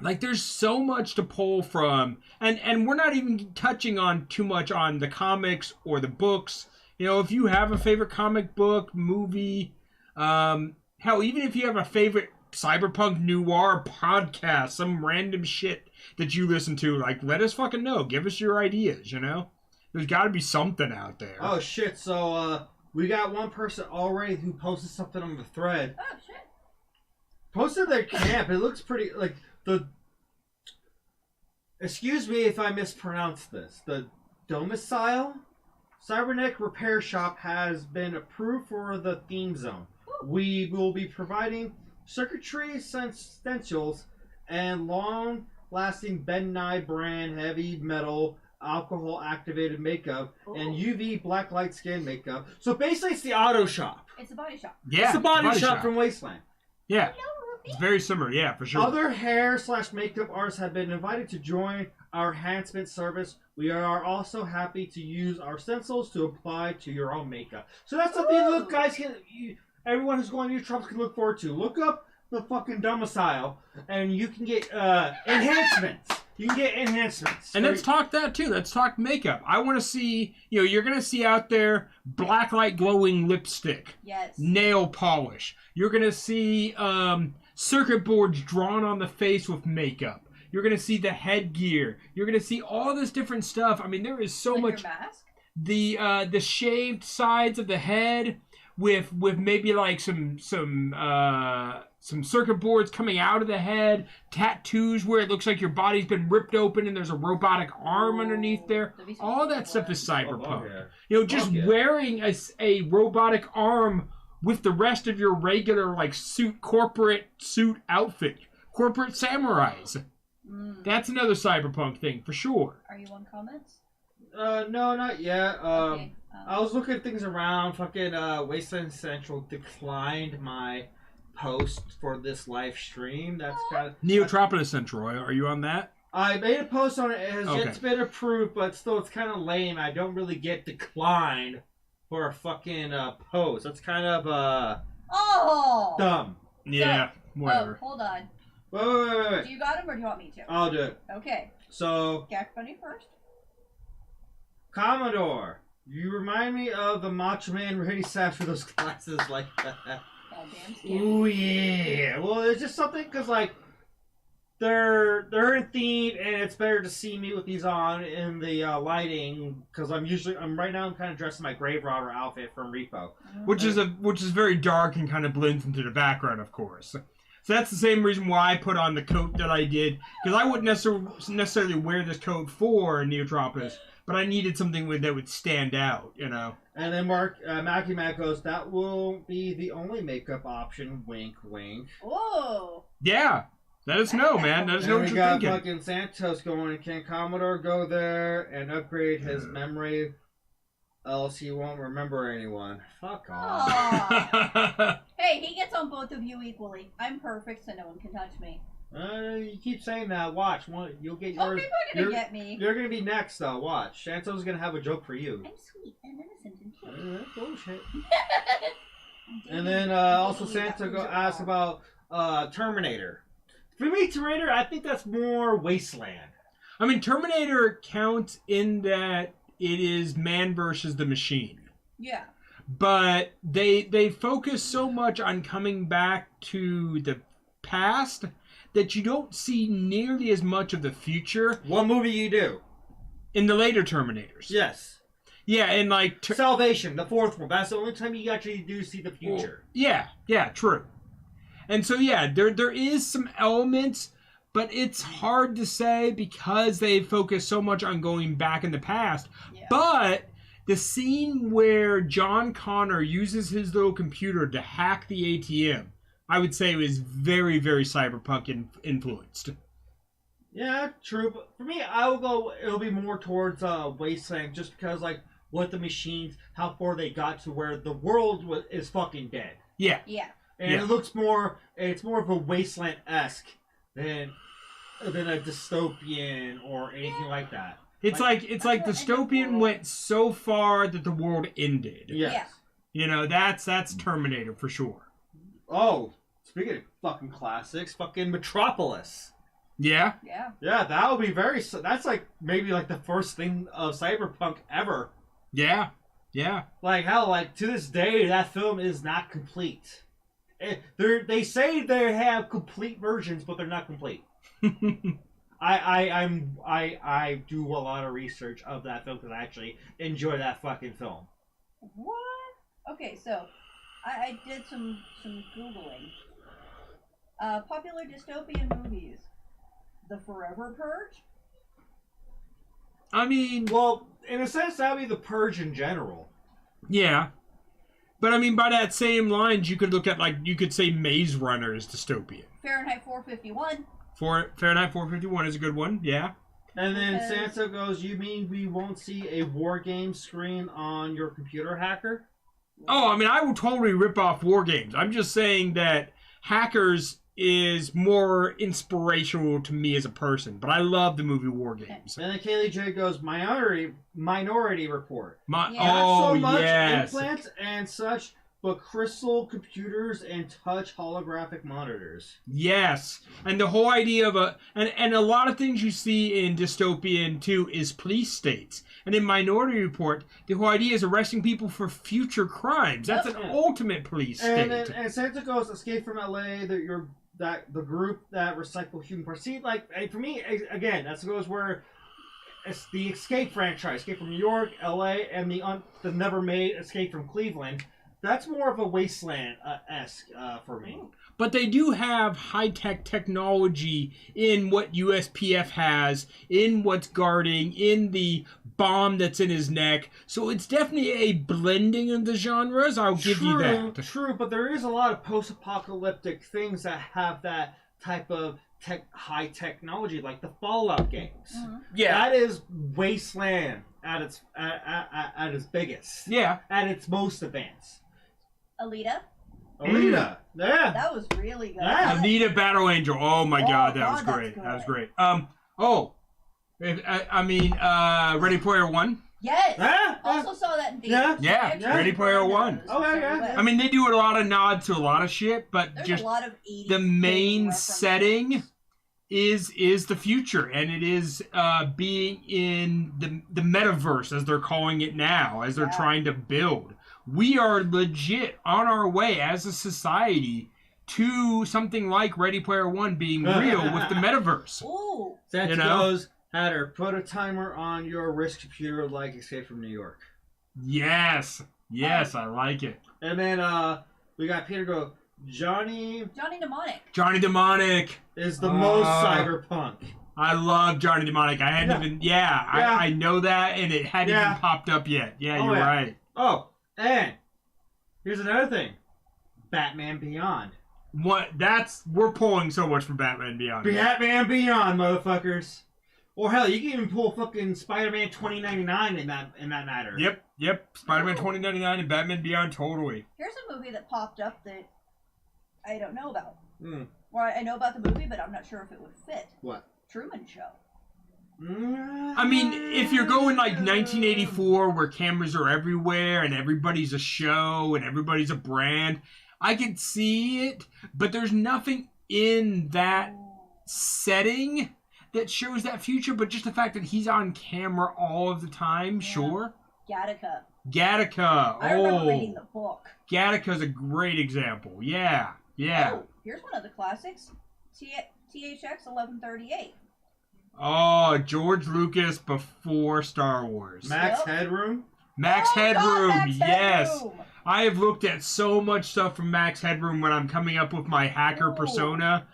Like, there's so much to pull from, and we're not even touching on too much on the comics or the books. You know, if you have a favorite comic book, movie, hell, even if you have a favorite cyberpunk noir podcast, some random shit that you listen to, like, let us fucking know. Give us your ideas, you know? There's got to be something out there. Oh, shit. So, we got one person already who posted something on the thread. Oh, shit. Posted their camp. It looks pretty, like, excuse me if I mispronounce this. The domicile cybernetic repair shop has been approved for the theme zone. We will be providing circuitry essentials and long-lasting Ben Nye brand heavy metal alcohol activated makeup and UV black light skin makeup. So basically, it's the auto shop. It's a body shop. Yeah, it's the body shop from Wasteland. Yeah. It's very similar, yeah, for sure. Other hair/makeup artists have been invited to join our enhancement service. We are also happy to use our stencils to apply to your own makeup. So that's something look, guys, everyone who's going to Neotropolis can look forward to. Look up the fucking domicile, and you can get enhancements. You can get enhancements. And let's talk that too. Let's talk makeup. I want to see, you're going to see out there blacklight glowing lipstick. Yes. Nail polish. You're going to see circuit boards drawn on the face with makeup. You're going to see the headgear. You're going to see all this different stuff. I mean, there is so much. Your mask? The shaved sides of the head with maybe like some circuit boards coming out of the head, tattoos where it looks like your body's been ripped open and there's a robotic arm underneath there. All that stuff is cyberpunk. yeah. You know, just wearing a robotic arm with the rest of your regular like corporate suit outfit, corporate samurais. That's another cyberpunk thing for sure. Are you on comments? No, not yet. Okay. I was looking at things around. Fucking Wasteland Central declined my post for this live stream. That's kind of Neotropolis Central. Are you on that? I made a post on it. It has Okay. yet been approved, but still, it's kind of lame. I don't really get declined for a fucking post. That's kind of Oh! dumb. Yeah, whatever. Oh, hold on. Wait. Do you got him or do you want me to? I'll do it. Okay. So, Gak Bunny first. Commodore, you remind me of the Macho Man Randy Savage with those glasses like that. Goddamn scam. Ooh yeah. Well, it's just something because like they're in theme, and it's better to see me with these on in the lighting because I'm right now kind of dressed in my Grave Robber outfit from Repo. Which is very dark and kind of blends into the background, of course. So that's the same reason why I put on the coat that I did, because I wouldn't necessarily wear this coat for Neotropolis, but I needed something that would stand out, you know. And then Mackie Mac goes, that will be the only makeup option. Wink, wink. Whoa! Yeah, let us know, man. Let us know And what we you're got thinking. fucking Santos going. Can Commodore go there and upgrade his memory? Else he won't remember anyone. Fuck off. Aw. Hey, he gets on both of you equally. I'm perfect, so no one can touch me. You keep saying that. Watch. You'll get Oh, yours. people are gonna get me. You're gonna be next, though. Watch. Santos gonna have a joke for you. I'm sweet and innocent and cute. Bullshit. And then also Santa asked about Terminator. For me, Terminator, I think that's more Wasteland. I mean, Terminator counts in that it is man versus the machine. Yeah. But they focus so much on coming back to the past that you don't see nearly as much of the future What movie you do? in the later Terminators. Yes. Yeah, and like... Salvation, the fourth one. That's the only time you actually do see the future. Yeah, true. And so, yeah, there is some elements, but it's hard to say because they focus so much on going back in the past. Yeah. But the scene where John Connor uses his little computer to hack the ATM, I would say was very, very cyberpunk influenced. Yeah, true. But for me, it'll be more towards Wasteland just because, like, what the machines, how far they got to where the world is fucking dead. Yeah. Yeah. And Yeah. it's more of a Wasteland-esque than a dystopian or anything like that. It's like dystopian went so far that the world ended. Yes. Yeah. You know, that's Terminator for sure. Oh, speaking of fucking classics, fucking Metropolis. Yeah. Yeah. Yeah, that would be that's like maybe like the first thing of cyberpunk ever. Yeah. Like hell, like to this day, that film is not complete. They say they have complete versions, but they're not complete. I do a lot of research of that film because I actually enjoy that fucking film. What? Okay, so I did some Googling. Popular dystopian movies. The Forever Purge? I mean, Well, in a sense, that would be the Purge in general. yeah. But I mean, by that same lines, you could look at, like, you could say Maze Runner is dystopian. Fahrenheit 451. Fahrenheit 451 is a good one, yeah. And then Because- Santa goes, you mean we won't see a war game screen on your computer, hacker? Oh, I mean, I would totally rip off war games. I'm just saying that Hackers is more inspirational to me as a person, but I love the movie War Games. And then Kaylee J goes, Minority Report. Yeah. Not so much yes. implants and such, but crystal computers and touch holographic monitors. Yes. And the whole idea of and a lot of things you see in dystopian too is police states. And in Minority Report, the whole idea is arresting people for future crimes. That's an Yep. ultimate police state. And Santa goes, Escape from LA, the group that recycle human parts. See, like, for me, again, that goes where it's the Escape franchise, Escape from New York, LA, and the never made Escape from Cleveland. That's more of a Wasteland esque for me. But they do have high-tech technology in what USPF has, in what's guarding, in the bomb that's in his neck. So it's definitely a blending of the genres. I'll give you that. True, but there is a lot of post-apocalyptic things that have that type of high technology, like the Fallout games. Mm-hmm. Yeah. That is Wasteland at its biggest. Yeah. At its most advanced. Alita. Alita. Yeah. That was really good. Yeah. Alita Battle Angel. Oh my God, that was that's great. good. That was great. Ready Player One. Yes. Yeah. Also saw that in theaters. Yeah. Actually, Ready Player One. those. Oh, yeah. But I mean, they do a lot of nods to a lot of shit, but there's just a lot of 80s the main references. setting is the future, and it is being in the metaverse, as they're calling it now, as they're trying to build. We are legit on our way as a society to something like Ready Player One being real with the metaverse. Ooh. Santa You know? Claus had her put a timer on your wrist computer like Escape from New York. Yes, I like it. And then we got Peter go, Johnny Johnny Mnemonic. is the most cyberpunk. I love Johnny Mnemonic. I hadn't even, I know that, and it hadn't even popped up yet. Yeah, Oh, you're yeah. right. Oh, and here's another thing. Batman Beyond. We're pulling so much from Batman Beyond. Batman Beyond, motherfuckers. Or hell, you can even pull fucking Spider-Man 2099 in that matter. Yep. Spider-Man 2099 and Batman Beyond, totally. Here's a movie that popped up that I don't know about. Mm. Or I know about the movie, but I'm not sure if it would fit. What? Truman Show. I mean, if you're going like 1984 where cameras are everywhere and everybody's a show and everybody's a brand, I can see it, but there's nothing in that setting that shows that future, but just the fact that he's on camera all of the time, sure. Gattaca. I remember reading the book. Gattaca's a great example. Yeah. Oh, here's one of the classics. THX 1138. Oh, George Lucas before Star Wars. Max Headroom? Max Oh, Headroom, God, Max yes. Headroom. I have looked at so much stuff from Max Headroom when I'm coming up with my hacker Ooh. persona,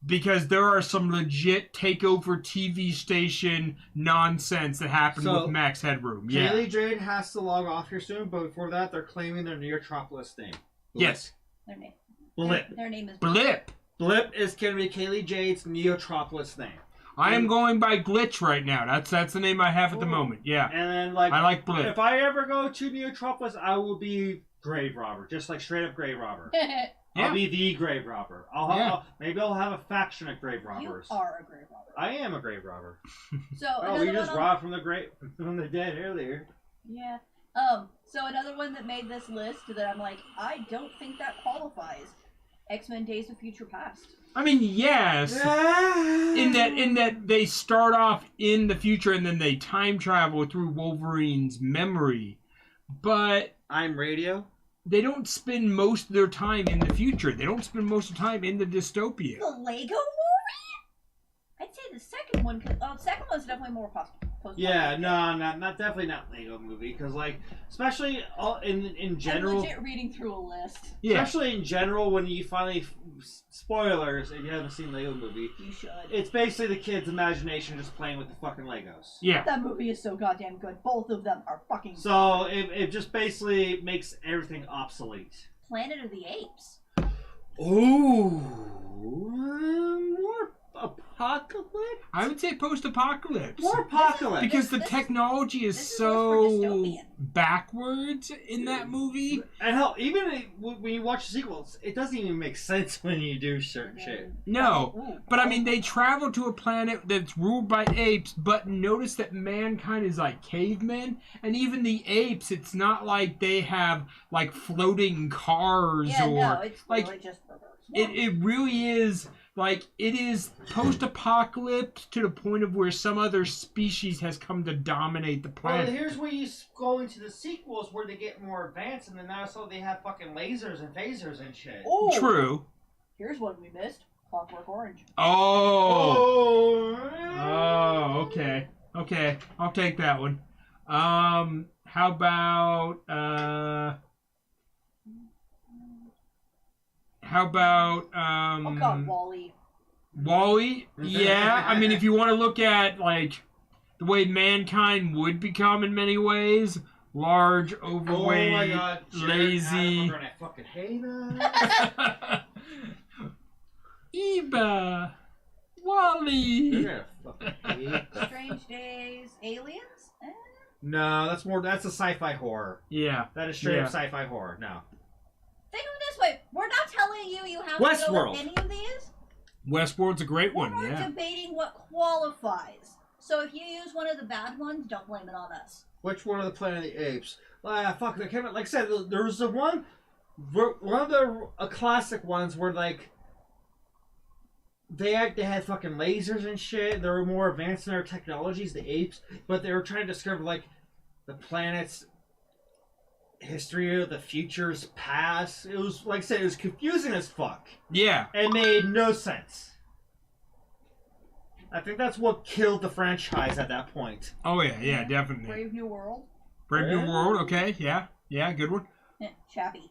because there are some legit takeover TV station nonsense that happened So, with Max Headroom. Kaylee Jade has to log off here soon, but before that, they're claiming their Neotropolis name. Yes. Their name. Blip. Their name is Blip. Blip is going to be Kaylee Jade's Neotropolis name. I am going by Glitch right now. That's the name I have at the moment. Yeah. And then, like, I like Blip. if I ever go to Neotropolis, I will be Grave Robber. Just like straight up Grave Robber. I'll be the Grave Robber. Maybe I'll have a faction of Grave You Robbers. are a grave robber. I am a Grave Robber. So Oh, another we just one on- robbed from the dead earlier. Yeah. So another one that made this list that I'm like, I don't think that qualifies. X-Men Days of Future Past. I mean, yes. In that they start off in the future and then they time travel through Wolverine's memory. But I'm Radio. they don't spend most of their time in the future. They don't spend most of the time in the dystopia. The Lego movie? I'd say the second one. Second one's definitely more post. Yeah, no, not definitely not Lego movie, because like, especially in general. I'm legit reading through a list. Yeah. Especially in general, when you finally spoilers, if you haven't seen Lego movie, You should. it's basically the kid's imagination just playing with the fucking Legos. Yeah. That movie is so goddamn good. Both of them are fucking. So it just basically makes everything obsolete. Planet of the Apes. Ooh, more apocalypse. I would say post-apocalypse. More apocalypse. Because the This is- technology is this is more for so dystopian. backwards in that movie. And hell, even when you watch the sequels, it doesn't even make sense when you do certain shit. No. Ooh. But I mean, they travel to a planet that's ruled by apes, but notice that mankind is like cavemen, and even the apes, it's not like they have like floating cars Yeah, or no, it's like really just perverse. it really is like it is post-apocalypse to the point of where some other species has come to dominate the Well, planet. here's where you go into the sequels where they get more advanced, and then also they have fucking lasers and phasers and shit. Ooh. True. Here's one we missed. Clockwork Orange. Oh. Oh. Okay. Okay. I'll take that one. How about How about Oh God, Wall-E. Wall-E? Yeah. I mean, if you want to look at like the way mankind would become in many ways, large, overweight, Oh my God, lazy. I fucking hate that. Eba, Wall-E. You're gonna fucking hate that. Strange Days. Aliens? No, that's a sci-fi horror. Yeah. That is straight up sci-fi horror. No. Think of it this way. We're not telling you have to go Westworld. with any of these. Westworld's a great one, We're yeah. debating what qualifies. So if you use one of the bad ones, don't blame it on us. Which one of the Planet of the Apes? Fuck, they came out, like I said, there was the one of the classic ones where like they had fucking lasers and shit. They were more advanced in their technologies, the apes, but they were trying to discover like the planet's history, the future's past. It was like I said, it was confusing as fuck. Yeah. It made no sense. I think that's what killed the franchise at that point. Oh, yeah, definitely. Brave New World. Brave New World, okay, yeah, good one. Chappie.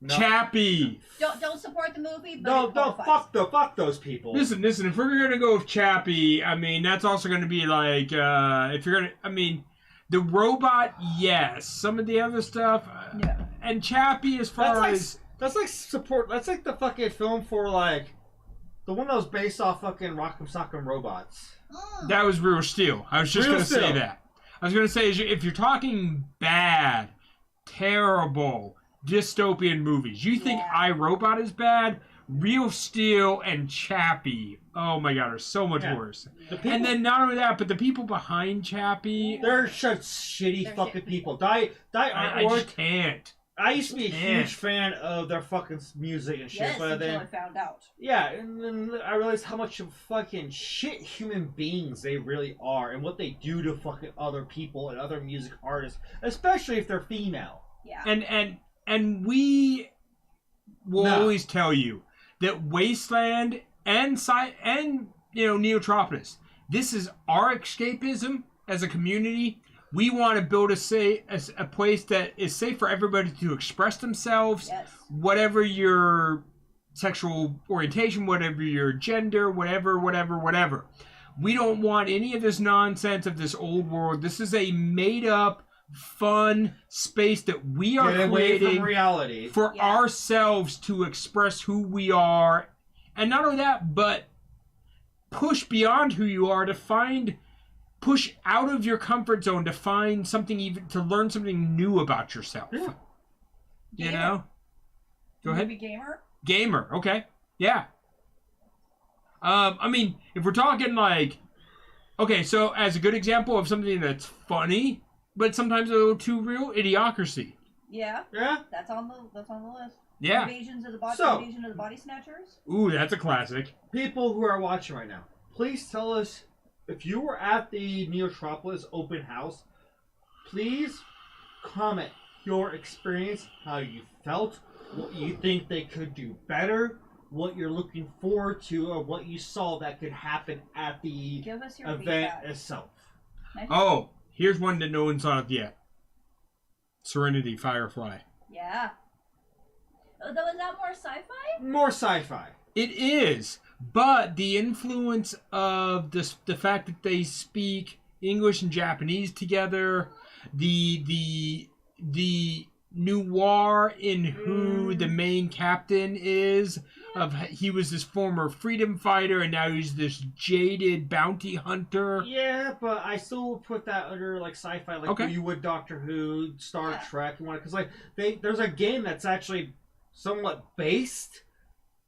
No. Chappie. Don't support the movie, but No, it no, qualifies. fuck those people. Listen, if we're gonna go with Chappie, I mean, that's also gonna be like, if you're gonna, I mean, the robot, yes. Some of the other stuff, Yeah. and Chappie as far as... That's like the fucking film for like, the one that was based off fucking Rock'em Sock'em Robots. That was Real Steel. I was just Real going to say Steel. that. I was going to say, if you're talking bad, terrible, dystopian movies, you think Yeah. iRobot is bad? Real Steel and Chappie, oh my God, are so much worse. The people, And then not only that, but the people behind Chappie, they're such shitty They're fucking shit people. people. I just can't. I used to be a can't. huge fan of their fucking music and shit, Yes, but until I then found out. yeah, and then I realized how much of fucking shit human beings they really are, and what they do to fucking other people and other music artists, especially if they're female. Yeah. And we will No. always tell you that Wasteland and Neotropolis, this is our escapism as a community. We want to build a place that is safe for everybody to express themselves, Yes. whatever your sexual orientation, whatever your gender, whatever. We don't want any of this nonsense of this old world. This is a made-up, fun space that we are Get away creating from reality. for Yeah. ourselves to express who we are. And not only that, but push beyond who you are to push out of your comfort zone to find something, even to learn something new about yourself. Yeah. You Gamer. know? Go ahead. Movie gamer. Gamer, okay. Yeah. I mean, if we're talking like, okay, so as a good example of something that's funny, but sometimes a little too real, Idiocracy. Yeah. Yeah? That's on the list. Yeah. Invasion of the Body Snatchers. Ooh, that's a classic. People who are watching right now, please tell us if you were at the Neotropolis open house. Please comment your experience, how you felt, what you think they could do better, what you're looking forward to, or what you saw that could happen at the Give us your event feedback. itself. Nice. Oh, here's one that no one saw it yet. Serenity Firefly. Yeah. Oh, though, is that more sci-fi? More sci-fi. It is, but the influence of the fact that they speak English and Japanese together, the noir in who the main captain is, he was this former freedom fighter and now he's this jaded bounty hunter. Yeah, but I still would put that under like sci-fi, like Okay. you would Doctor Who, Star Yeah. Trek, and because like there's a game that's actually somewhat based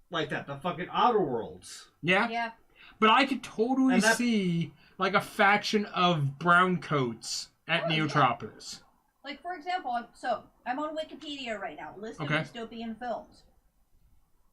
like that, the fucking Outer Worlds. Yeah, Yeah. but I could totally And that- see like a faction of brown coats at Oh, yeah. Neotropolis. Like, for example, I'm on Wikipedia right now, list of Okay. dystopian films.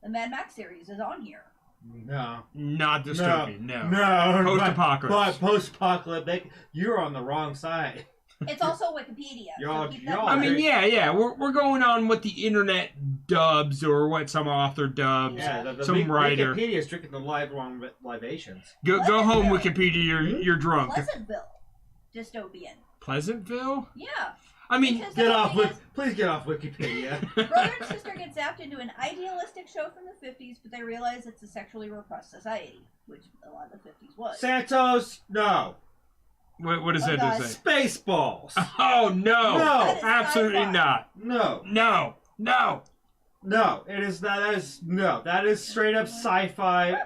The Mad Max series is on here. No. Not dystopian, no. No. Post-apocalypse. But post-apocalyptic, you're on the wrong side. It's also Wikipedia. Y'all- so keep that in y'all- I mind. mean, yeah, we're going on what the internet dubs or what some author dubs. Yeah, the Some writer. Wikipedia is drinking the wrong libations. Go home, Wikipedia. You're drunk. Pleasantville. dystopian. Pleasantville? Yeah. I mean, Because the whole thing is, Please get off Wikipedia. brother and sister get zapped into an idealistic show from the 50s, but they realize it's a sexually repressed society, which a lot of the 50s was. Santos, no. what does Oh, that God. say? Spaceballs. Oh, no. No. Absolutely Sci-fi. not. No. No. No. No. It is not. That is no. That is straight up sci-fi.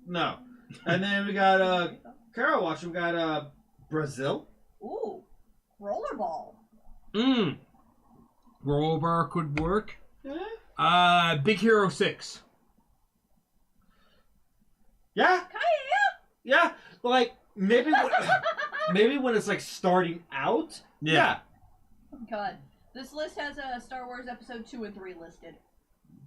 No. And then we got Carol watch. We got Brazil. Ooh, rollerball. Rollbar could work. Yeah. Big Hero 6. Yeah. Kinda, Yeah. Like maybe when it's like starting out. Yeah. Oh, God. This list has Star Wars Episode 2 and 3 listed.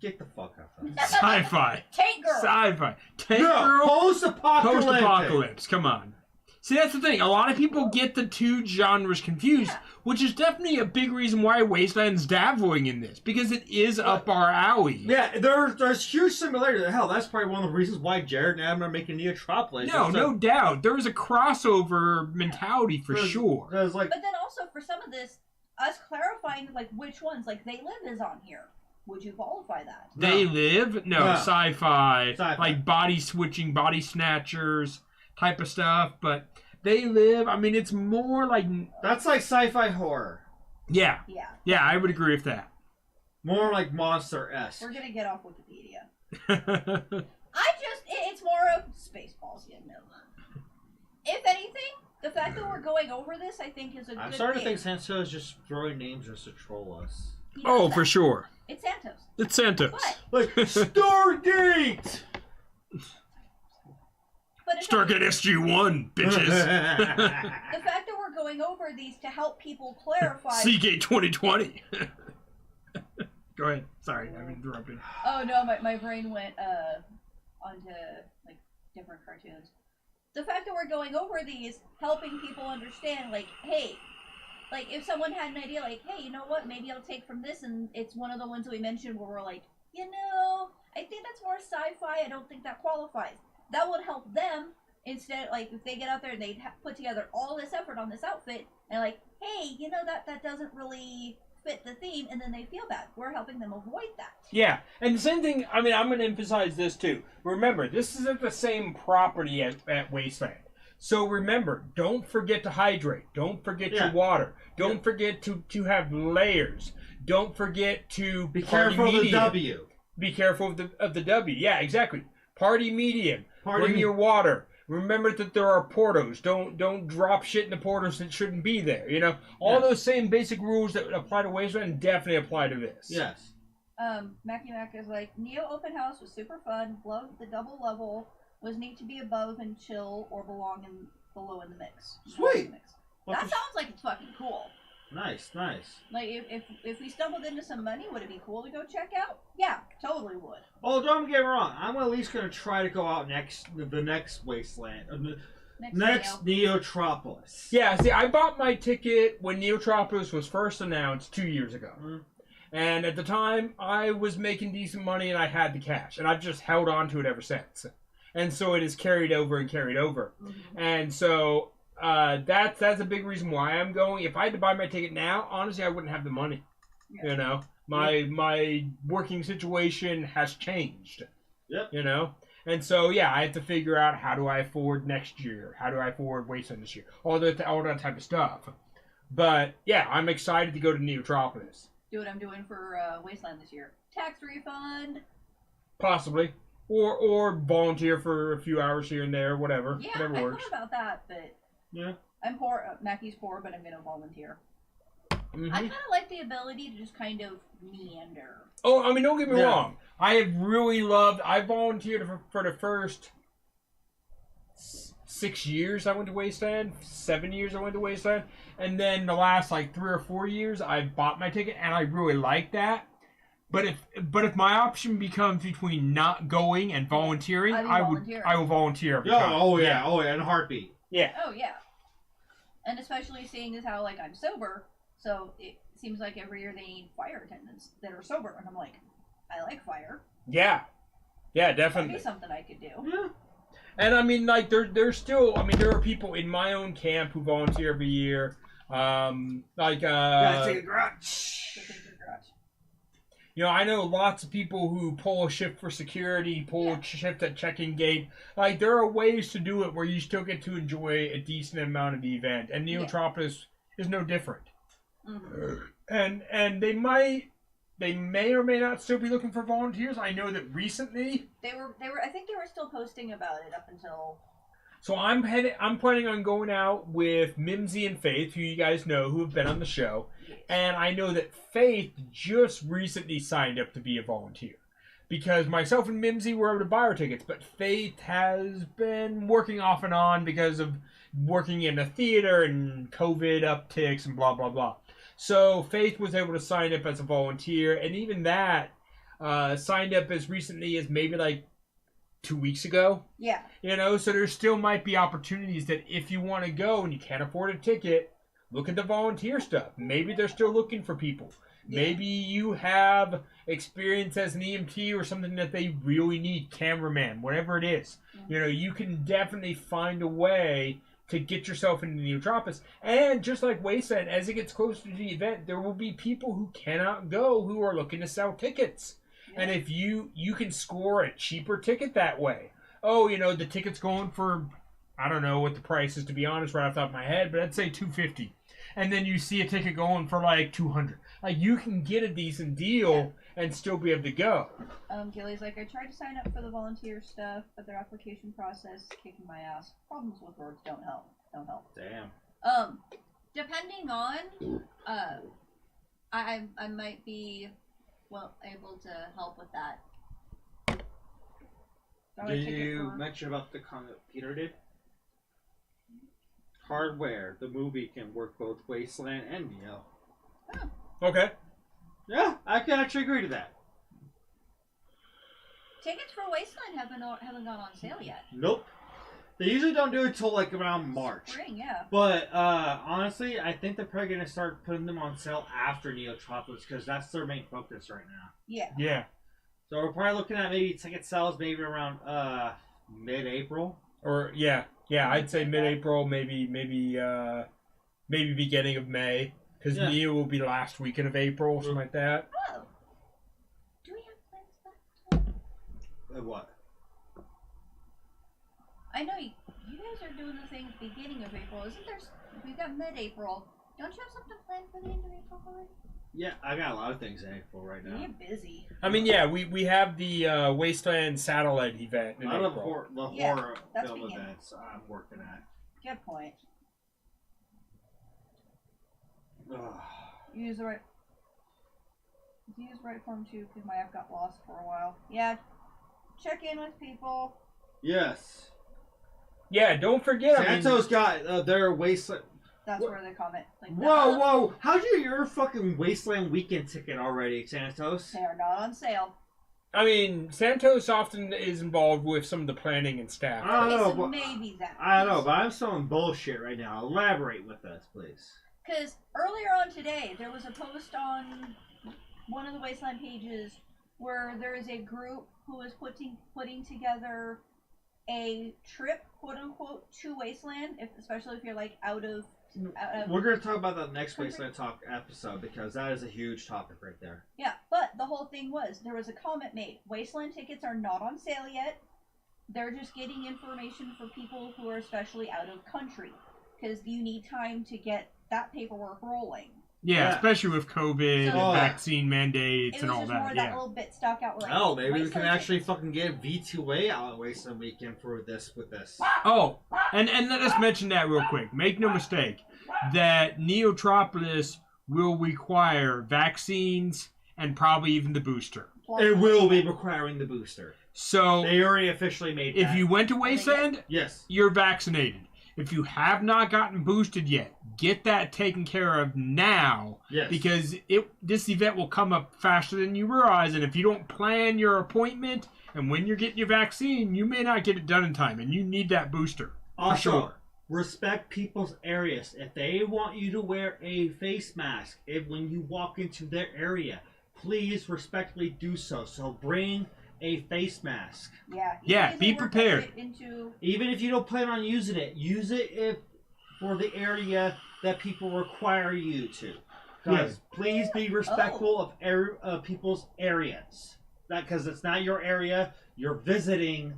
Get the fuck out of that. Sci-fi. Tank Girl. Sci-fi. Tank No. Girl. Post-apocalyptic. Post-apocalypse. Come on. See, that's the thing. A lot of people get the two genres confused, Yeah. which is definitely a big reason why Wasteland's dabbling in this, because it is up our alley. Yeah, there's huge similarity. Hell, that's probably one of the reasons why Jared and Adam are making Neotropolis. No doubt. There is a crossover mentality for sure. Because like, But then also, for some of this, us clarifying, like, which ones, like, They Live is on here. Would you qualify that? They Live? No, No. sci-fi. Sci-fi. Like body switching, body snatchers type of stuff. But They Live, I mean, it's more like... that's like sci-fi horror. Yeah. Yeah. Yeah, I would agree with that. More like monster-esque. We're gonna get off Wikipedia. It's more of Spaceballs, you know. If anything, the fact that we're going over this, I think, is a good I'm starting to thing. think Santos is just throwing names just to troll us. He does Oh, that. for sure. It's Santos. It's Santos. But, Like, Stargate! but if Stargate SG-1, bitches. the fact that we're going over these to help people clarify... Seagate 2020. Go ahead. Sorry, I'm interrupting. Oh no, my brain went onto like different cartoons. The fact that we're going over these, helping people understand, like, hey, like if someone had an idea, like, hey, you know what? Maybe I'll take from this, and it's one of the ones that we mentioned where we're like, you know, I think that's more sci-fi. I don't think that qualifies. That would help them instead. Like if they get out there and they put together all this effort on this outfit, and like, hey, you know that doesn't really fit the theme, and then they feel bad. We're helping them avoid that. Yeah, and the same thing, I mean, I'm going to emphasize this too. Remember, this isn't the same property at Wasteland. So remember, don't forget to hydrate. Don't forget your water. Don't forget to have layers. Don't forget to Be careful of the medium. W. Be careful of the W. Yeah, exactly. Party medium. Party Bring your water. Remember that there are portos. Don't drop shit in the portos that shouldn't be there. You know, all those same basic rules that apply to Wasteland definitely apply to this. Yes. Mackie Mac is like, Neo Open House was super fun. Loved the double level. Was neat to be above and chill or belong below in the mix. Sweet. That sounds like it's fucking cool. Nice, nice. Like if we stumbled into some money, would it be cool to go check out? Yeah, totally would. Oh, don't get me wrong. I'm at least gonna try to go out the next Wasteland, next Neotropolis. Yeah, see, I bought my ticket when Neotropolis was first announced 2 years ago. Mm. And at the time, I was making decent money and I had the cash. And I've just held on to it ever since. And so it is carried over and carried over. Mm-hmm. And so that's a big reason why I'm going. If I had to buy my ticket now, honestly, I wouldn't have the money. Yeah. You know, my working situation has changed. Yep. You know, and so yeah, I have to figure out how do I afford next year, how do I afford Wasteland this year, all that type of stuff. But yeah, I'm excited to go to Neotropolis. Do what I'm doing for Wasteland this year. Tax refund. Possibly. Or volunteer for a few hours here and there, whatever. Yeah, Whatever I works. thought about that, but Yeah. I'm poor. Mackie's poor, but I'm gonna volunteer. Mhm. I kind of like the ability to just kind of meander. Oh, I mean, don't get me Yeah. wrong. I have really loved. I volunteered for the first 6 years I went to Wasteland. 7 years I went to Wasteland, and then the last like 3 or 4 years I bought my ticket, and I really like that. But if my option becomes between not going and volunteering, I will volunteer every time. Oh yeah, in a heartbeat. Yeah. Oh yeah, and especially seeing as how like I'm sober, so it seems like every year they need fire attendants that are sober, and I'm like, I like fire. Yeah. Yeah, That'd be definitely. something I could do. Yeah. And I mean, like, there's still, I mean, there are people in my own camp who volunteer every year. Gotta take a garage. You know, I know lots of people who pull a shift for security, pull a shift at check-in gate. Like, there are ways to do it where you still get to enjoy a decent amount of the event, and Neotropolis is no different. Mm-hmm. And they may or may not still be looking for volunteers. I know that recently they were. I think they were still posting about it up until. So I'm planning on going out with Mimsy and Faith, who you guys know, who have been on the show. And I know that Faith just recently signed up to be a volunteer. Because myself and Mimsy were able to buy our tickets, but Faith has been working off and on because of working in a theater and COVID upticks and blah, blah, blah. So Faith was able to sign up as a volunteer, and even that signed up as recently as maybe like 2 weeks ago. Yeah. You know, so there still might be opportunities that if you want to go and you can't afford a ticket, look at the volunteer stuff. Maybe they're still looking for people. Yeah. Maybe you have experience as an EMT or something that they really need, cameraman, whatever it is. Mm-hmm. You know, you can definitely find a way to get yourself into Neotropolis. And just like Wasteland, as it gets closer to the event, there will be people who cannot go who are looking to sell tickets. And if you can score a cheaper ticket that way. Oh, you know, the ticket's going for, I don't know what the price is, to be honest, right off the top of my head, but I'd say $250. And then you see a ticket going for like $200. Like, you can get a decent deal and still be able to go. Gilly's like, I tried to sign up for the volunteer stuff, but their application process is kicking my ass. Problems with words don't help. Damn. Depending on, I might be able to help with that. Did you mention about the comment Peter did? Hardware, the movie can work both Wasteland and Neo. Oh. Okay. Yeah, I can actually agree to that. Tickets for Wasteland haven't gone on sale yet. Nope. They usually don't do it till like around March. Spring, yeah. But honestly, I think they're probably gonna start putting them on sale after Neotropolis because that's their main focus right now. Yeah. Yeah. So we're probably looking at maybe ticket sales maybe around mid-April. Or yeah, I'd say mid-April, maybe beginning of May, because Neo will be last weekend of April, something like that. Oh. Do we have plans for that? What? I know you guys are doing the thing at the beginning of April. Isn't there? We've got mid-April. Don't you have something planned for the end of April already? Yeah, I got a lot of things in April right now. You're busy. I mean, yeah, we have the Wasteland satellite event in April. The horror film events I'm working at. Good point. Ugh. Use the right form too, because my app got lost for a while. Yeah, check in with people. Yes. Yeah, don't forget. Santos got their Wasteland. That's where they comment. Like, whoa! How'd you get your fucking Wasteland weekend ticket already, Santos? They are not on sale. I mean, Santos often is involved with some of the planning and staff. I don't know, but maybe that. I don't know, but I'm selling bullshit right now. Elaborate with us, please. Because earlier on today, there was a post on one of the Wasteland pages where there is a group who is putting together a trip, quote unquote, to Wasteland, especially if you're like out of. We're going to talk about that next Wasteland Talk episode because that is a huge topic right there. Yeah, but the whole thing was, there was a comment made. Wasteland tickets are not on sale yet. They're just getting information for people who are especially out of country. Because you need time to get that paperwork rolling. Yeah, especially with COVID and vaccine mandates and all that. It was just more that little bit stuck out. Like, maybe we can actually fucking get V2A out of Wasteland weekend for this with this. Oh, and let us mention that real quick. Make no mistake that Neotropolis will require vaccines and probably even the booster. It will be requiring the booster. So they already officially made that. If you went to Wasteland, yes, you're vaccinated. If you have not gotten boosted yet, get that taken care of now. Yes. Because this event will come up faster than you realize, and if you don't plan your appointment and when you're getting your vaccine, you may not get it done in time, and you need that booster. Also, for sure. Respect people's areas. If they want you to wear a face mask when you walk into their area, please respectfully do so. So bring a face mask. Yeah. Yeah, even be if they were prepared. putting it Into... Even if you don't plan on using it, use it if for the area that people require you to. Guys, please be respectful of people's areas. Because it's not your area. You're visiting.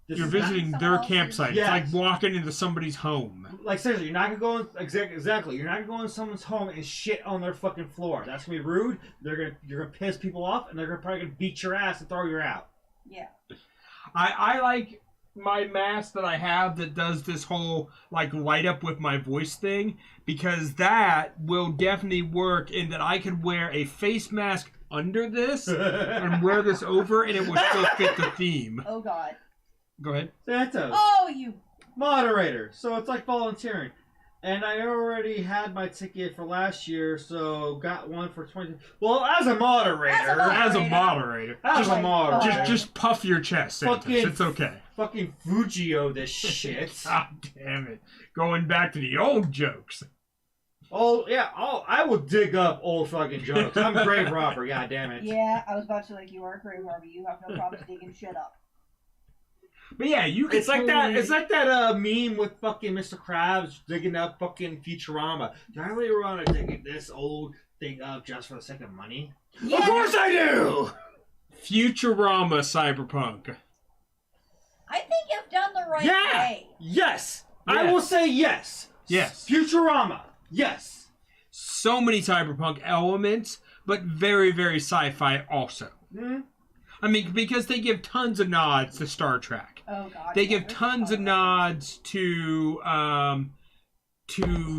You're visiting their campsite. Yes. It's like walking into somebody's home. Like seriously, you're not gonna go in, exactly. You're not gonna go in someone's home and shit on their fucking floor. That's gonna be rude. You're gonna piss people off, and they're probably gonna beat your ass and throw you out. Yeah. I like my mask that I have that does this whole like light up with my voice thing, because that will definitely work in that I could wear a face mask under this and wear this over, and it will still fit the theme. Oh God. Go ahead. Santos. Oh, you Moderator. So it's like volunteering. And I already had my ticket for last year, so got one for 20. Well, as a moderator. As a moderator. Just puff your chest, Santos. It's okay. Fucking Fujio this shit. God damn it. Going back to the old jokes. Oh, yeah. Oh, I will dig up old fucking jokes. I'm a grave robber, god damn it. Yeah, I was about to you are a grave robber. You have no problem digging shit up. But yeah, you can. It's like that. It's like that meme with fucking Mr. Krabs digging up fucking Futurama. Do I really want to dig this old thing up just for the sake of money? Yeah. Of course I do. Futurama cyberpunk. I think you've done the right way. Yes. I will say yes. Yes. Futurama. Yes. So many cyberpunk elements, but very, very sci-fi also. Mm-hmm. I mean, because they give tons of nods to Star Trek. Oh God. They give tons of nods to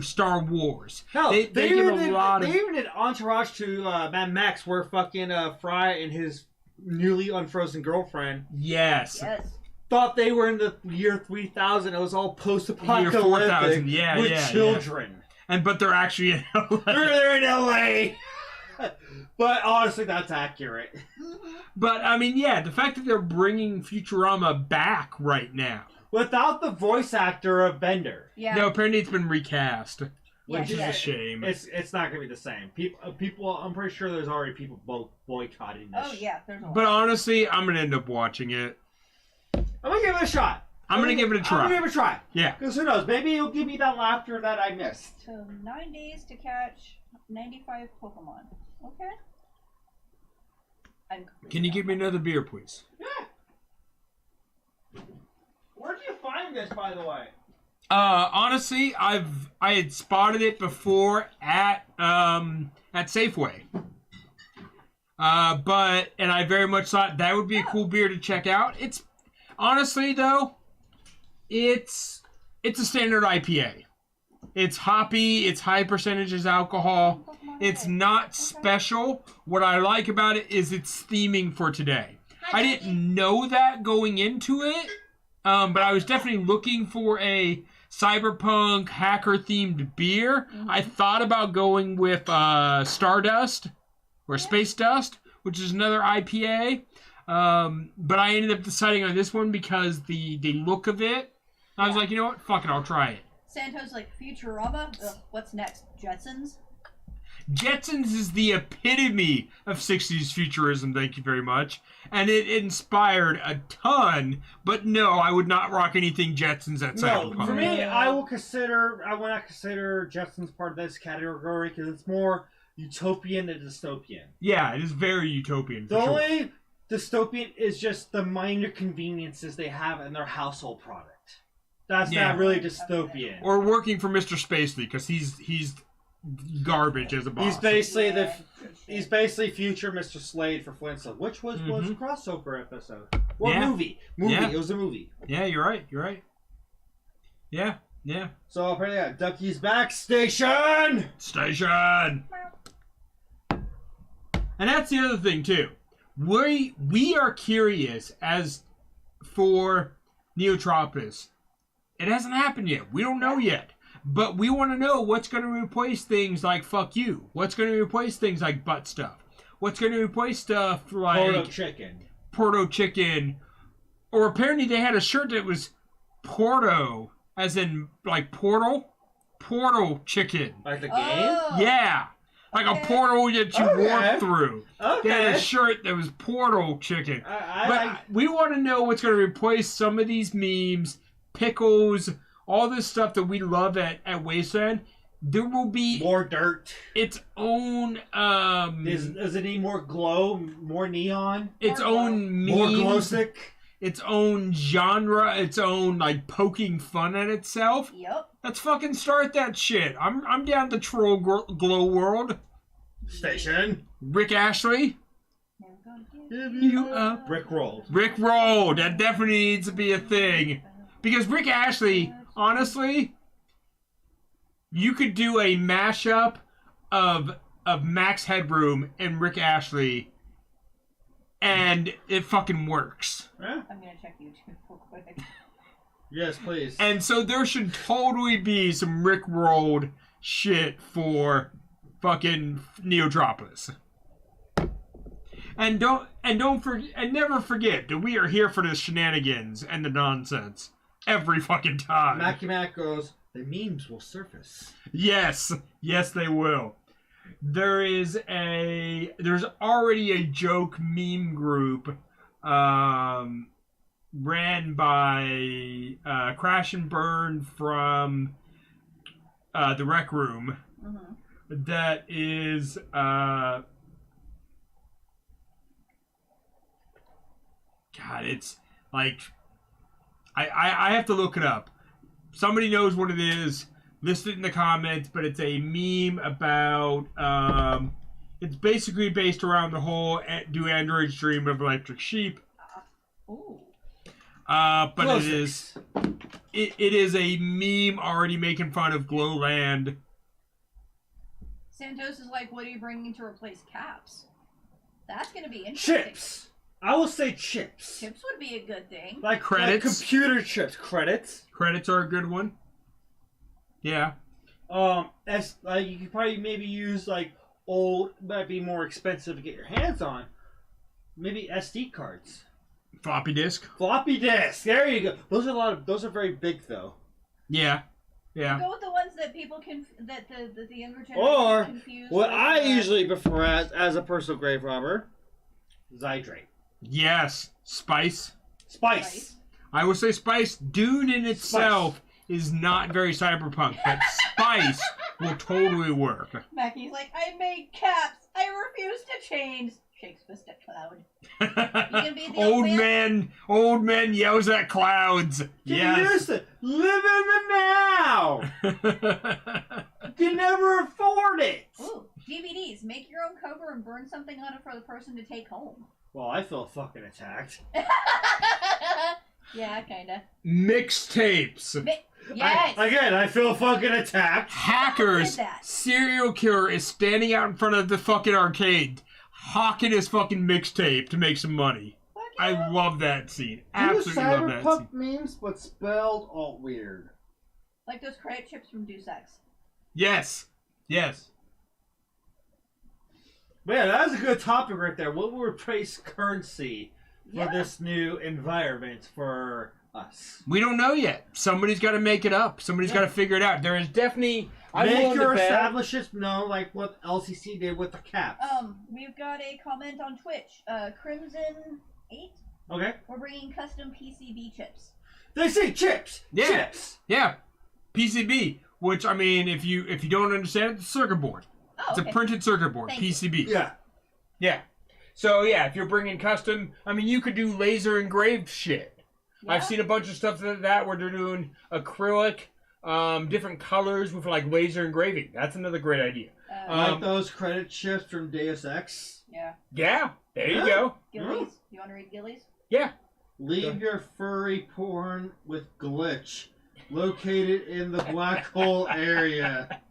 Star Wars. Hell, they give a lot of. They even did Entourage to Mad Max, where fucking Fry and his newly unfrozen girlfriend. Yes. Thought they were in the year 3000. It was all post-apocalyptic. Year 4000. Yeah, with children. But they're actually in LA. They're in LA. But honestly, that's accurate. But I mean, yeah, the fact that they're bringing Futurama back right now without the voice actor of Bender. Yeah. No, apparently it's been recast, which is yeah. a shame. It's not gonna be the same. People. I'm pretty sure there's already people boycotting this. Oh yeah, there's a lot. But honestly, I'm gonna end up watching it. I'm gonna give it a shot. I'm gonna give it a try. I'm gonna give it a try. Yeah. Because who knows? Maybe it'll give me that laughter that I missed. So 9 days to catch 95 Pokemon. Okay. Can you give me another beer, please? Yeah. Where'd you find this, by the way? Honestly, I had spotted it before at Safeway. And I very much thought that would be a cool beer to check out. It's honestly though, it's a standard IPA. It's hoppy, it's high percentages alcohol. It's not special. What I like about it is its theming for today. I didn't know that going into it, but I was definitely looking for a cyberpunk hacker-themed beer. Mm-hmm. I thought about going with Stardust or Space Dust, which is another IPA, but I ended up deciding on this one because the look of it. I was like, you know what? Fuck it, I'll try it. Santos like Futurama. Ugh, what's next? Jetsons. Jetsons is the epitome of 60s futurism, thank you very much. And it inspired a ton, but no, I would not rock anything Jetsons at Cyberpunk. No, for me, I will not consider Jetsons part of this category because it's more utopian than dystopian. Yeah, it is very utopian. The only dystopian is just the minor conveniences they have in their household product. That's not really dystopian. Or working for Mr. Spacely, because he's garbage as a boss. He's basically future Mr. Slade for Flintstone, which was a crossover episode. Well, movie. Yeah. It was a movie. Yeah, you're right. Yeah. So apparently, Ducky's back station. And that's the other thing too. We are curious as for Neotropis. It hasn't happened yet. We don't know yet. But we want to know what's going to replace things like fuck you. What's going to replace things like butt stuff. What's going to replace stuff like Porto chicken. Or apparently they had a shirt that was Porto, as in like Portal chicken. Like the game? Oh. Yeah. Like a portal that you warp through. Okay. They had a shirt that was portal chicken. But we want to know what's going to replace some of these memes, pickles, all this stuff that we love at Wasteland. There will be more dirt. Its own. Does it need more glow, more neon? Its own memes, more glow stick. Its own genre, its own like poking fun at itself. Yep. Let's fucking start that shit. I'm down to troll glow world. Station. Rick Ashley. Never You up? Rick rolled. Rick rolled. That definitely needs to be a thing. Because Rick Ashley, honestly, you could do a mashup of Max Headroom and Rick Ashley, and it fucking works. Yeah. I'm gonna check YouTube real quick. Yes, please. And so there should totally be some Rick rolled shit for fucking Neotropolis. And never forget that we are here for the shenanigans and the nonsense every fucking time. Mackie Mac goes, the memes will surface. Yes, they will. There's already a joke meme group ran by Crash and Burn from the Rec Room. Mm-hmm. That is God, it's like I have to look it up. Somebody knows what it is. List it in the comments, but it's a meme about it's basically based around the whole do androids dream of electric sheep. Ooh. But Closest. it is a meme already making fun of Glowland. Santos is like, what are you bringing to replace caps? That's gonna be interesting. Chips. I will say chips. Chips would be a good thing. Like Credits. Like computer chips. Credits. Credits are a good one. Yeah. As like you could probably maybe use like old, might be more expensive to get your hands on. Maybe SD cards. Floppy disk. Floppy disk. There you go. Those are very big though. Yeah. Yeah. Go with the ones that people can that the younger generation Or confuse. what with, I usually prefer as a personal grave robber, Zydrate. Yes. Spice. Spice. I will say Spice. Dune in itself is not very cyberpunk, but Spice will totally work. Mackie's like, I made caps. I refuse to change. Shakes fist at cloud. You can be the old man yells at clouds. Yes. Live in the now. You can never afford it. Ooh, DVDs. Make your own cover and burn something on it for the person to take home. Well, I feel fucking attacked. Yeah, kinda. Mixtapes. Yes. I feel fucking attacked. Hackers. Did that. Serial killer is standing out in front of the fucking arcade, hawking his fucking mixtape to make some money. Fuck I yeah. love that scene. Absolutely love that scene. memes, but spelled all weird. Like those credit chips from Deus Ex. Yes. Yes. Man, that was a good topic right there. What will replace currency for this new environment for us? We don't know yet. Somebody's got to make it up. Somebody's got to figure it out. There is definitely... Make your establishments know, like what LCC did with the caps. We've got a comment on Twitch. Crimson 8. Okay. We're bringing custom PCB chips. They say chips. Yeah. Chips. Yeah. PCB, which, I mean, if you don't understand it, it's a circuit board. Oh, It's okay. a printed circuit board, Thank you. PCB. Yeah. Yeah. So, yeah, if you're bringing custom, I mean, you could do laser engraved shit. Yeah. I've seen a bunch of stuff like that where they're doing acrylic, different colors with, like, laser engraving. That's another great idea. Like those credit chips from Deus Ex. Yeah. Yeah, there you Yeah. go. Gillies. You want to read Gillies? Yeah. Leave your furry porn with glitch. Located in the black hole area.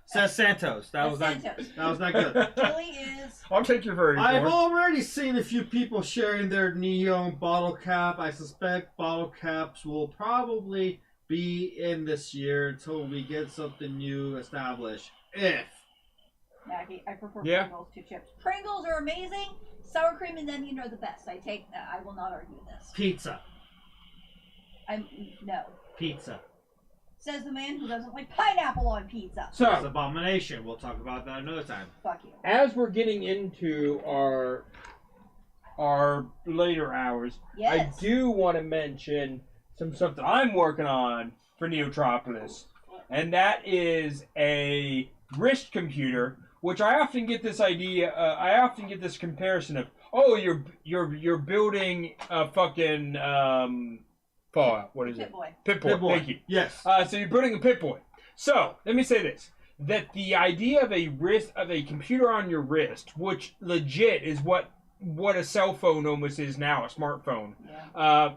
Says Santos. That was not good. Gilly is... I'll take your verdict. I've already seen a few people sharing their neon bottle cap. I suspect bottle caps will probably be in this year until we get something new established. If. Maggie, I prefer Yeah. Pringles to chips. Pringles are amazing. Sour cream and onion are the best. I will not argue this. Pizza. No. Pizza. Says the man who doesn't like pineapple on pizza. It's So, abomination. We'll talk about that another time. Fuck you. as we're getting into our later hours, Yes. I do want to mention some stuff that I'm working on for Neotropolis, and that is a wrist computer, which I often get this idea. I often get this comparison of, oh, you're building a fucking Fallout. What is it? Pip-Boy. Pip-Boy. Pip-Boy. Thank you. Yes. So you're building a Pip-Boy. So let me say this: that the idea of a computer on your wrist, which legit is what a cell phone almost is now, a smartphone, Yeah.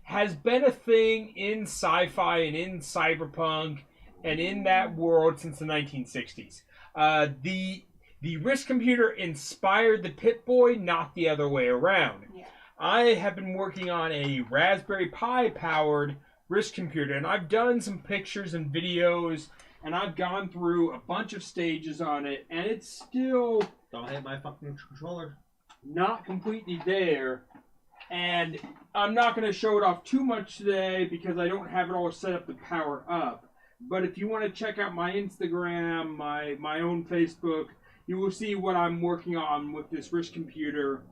has been a thing in sci-fi and in cyberpunk and in that world since the 1960s. The wrist computer inspired the Pip-Boy, not the other way around. Yeah. I have been working on a Raspberry Pi powered wrist computer, and I've done some pictures and videos, and I've gone through a bunch of stages on it, and it's still Don't hit my fucking controller. not completely there. And I'm not going to show it off too much today because I don't have it all set up to power up. But if you want to check out my Instagram, my own Facebook, you will see what I'm working on with this wrist computer.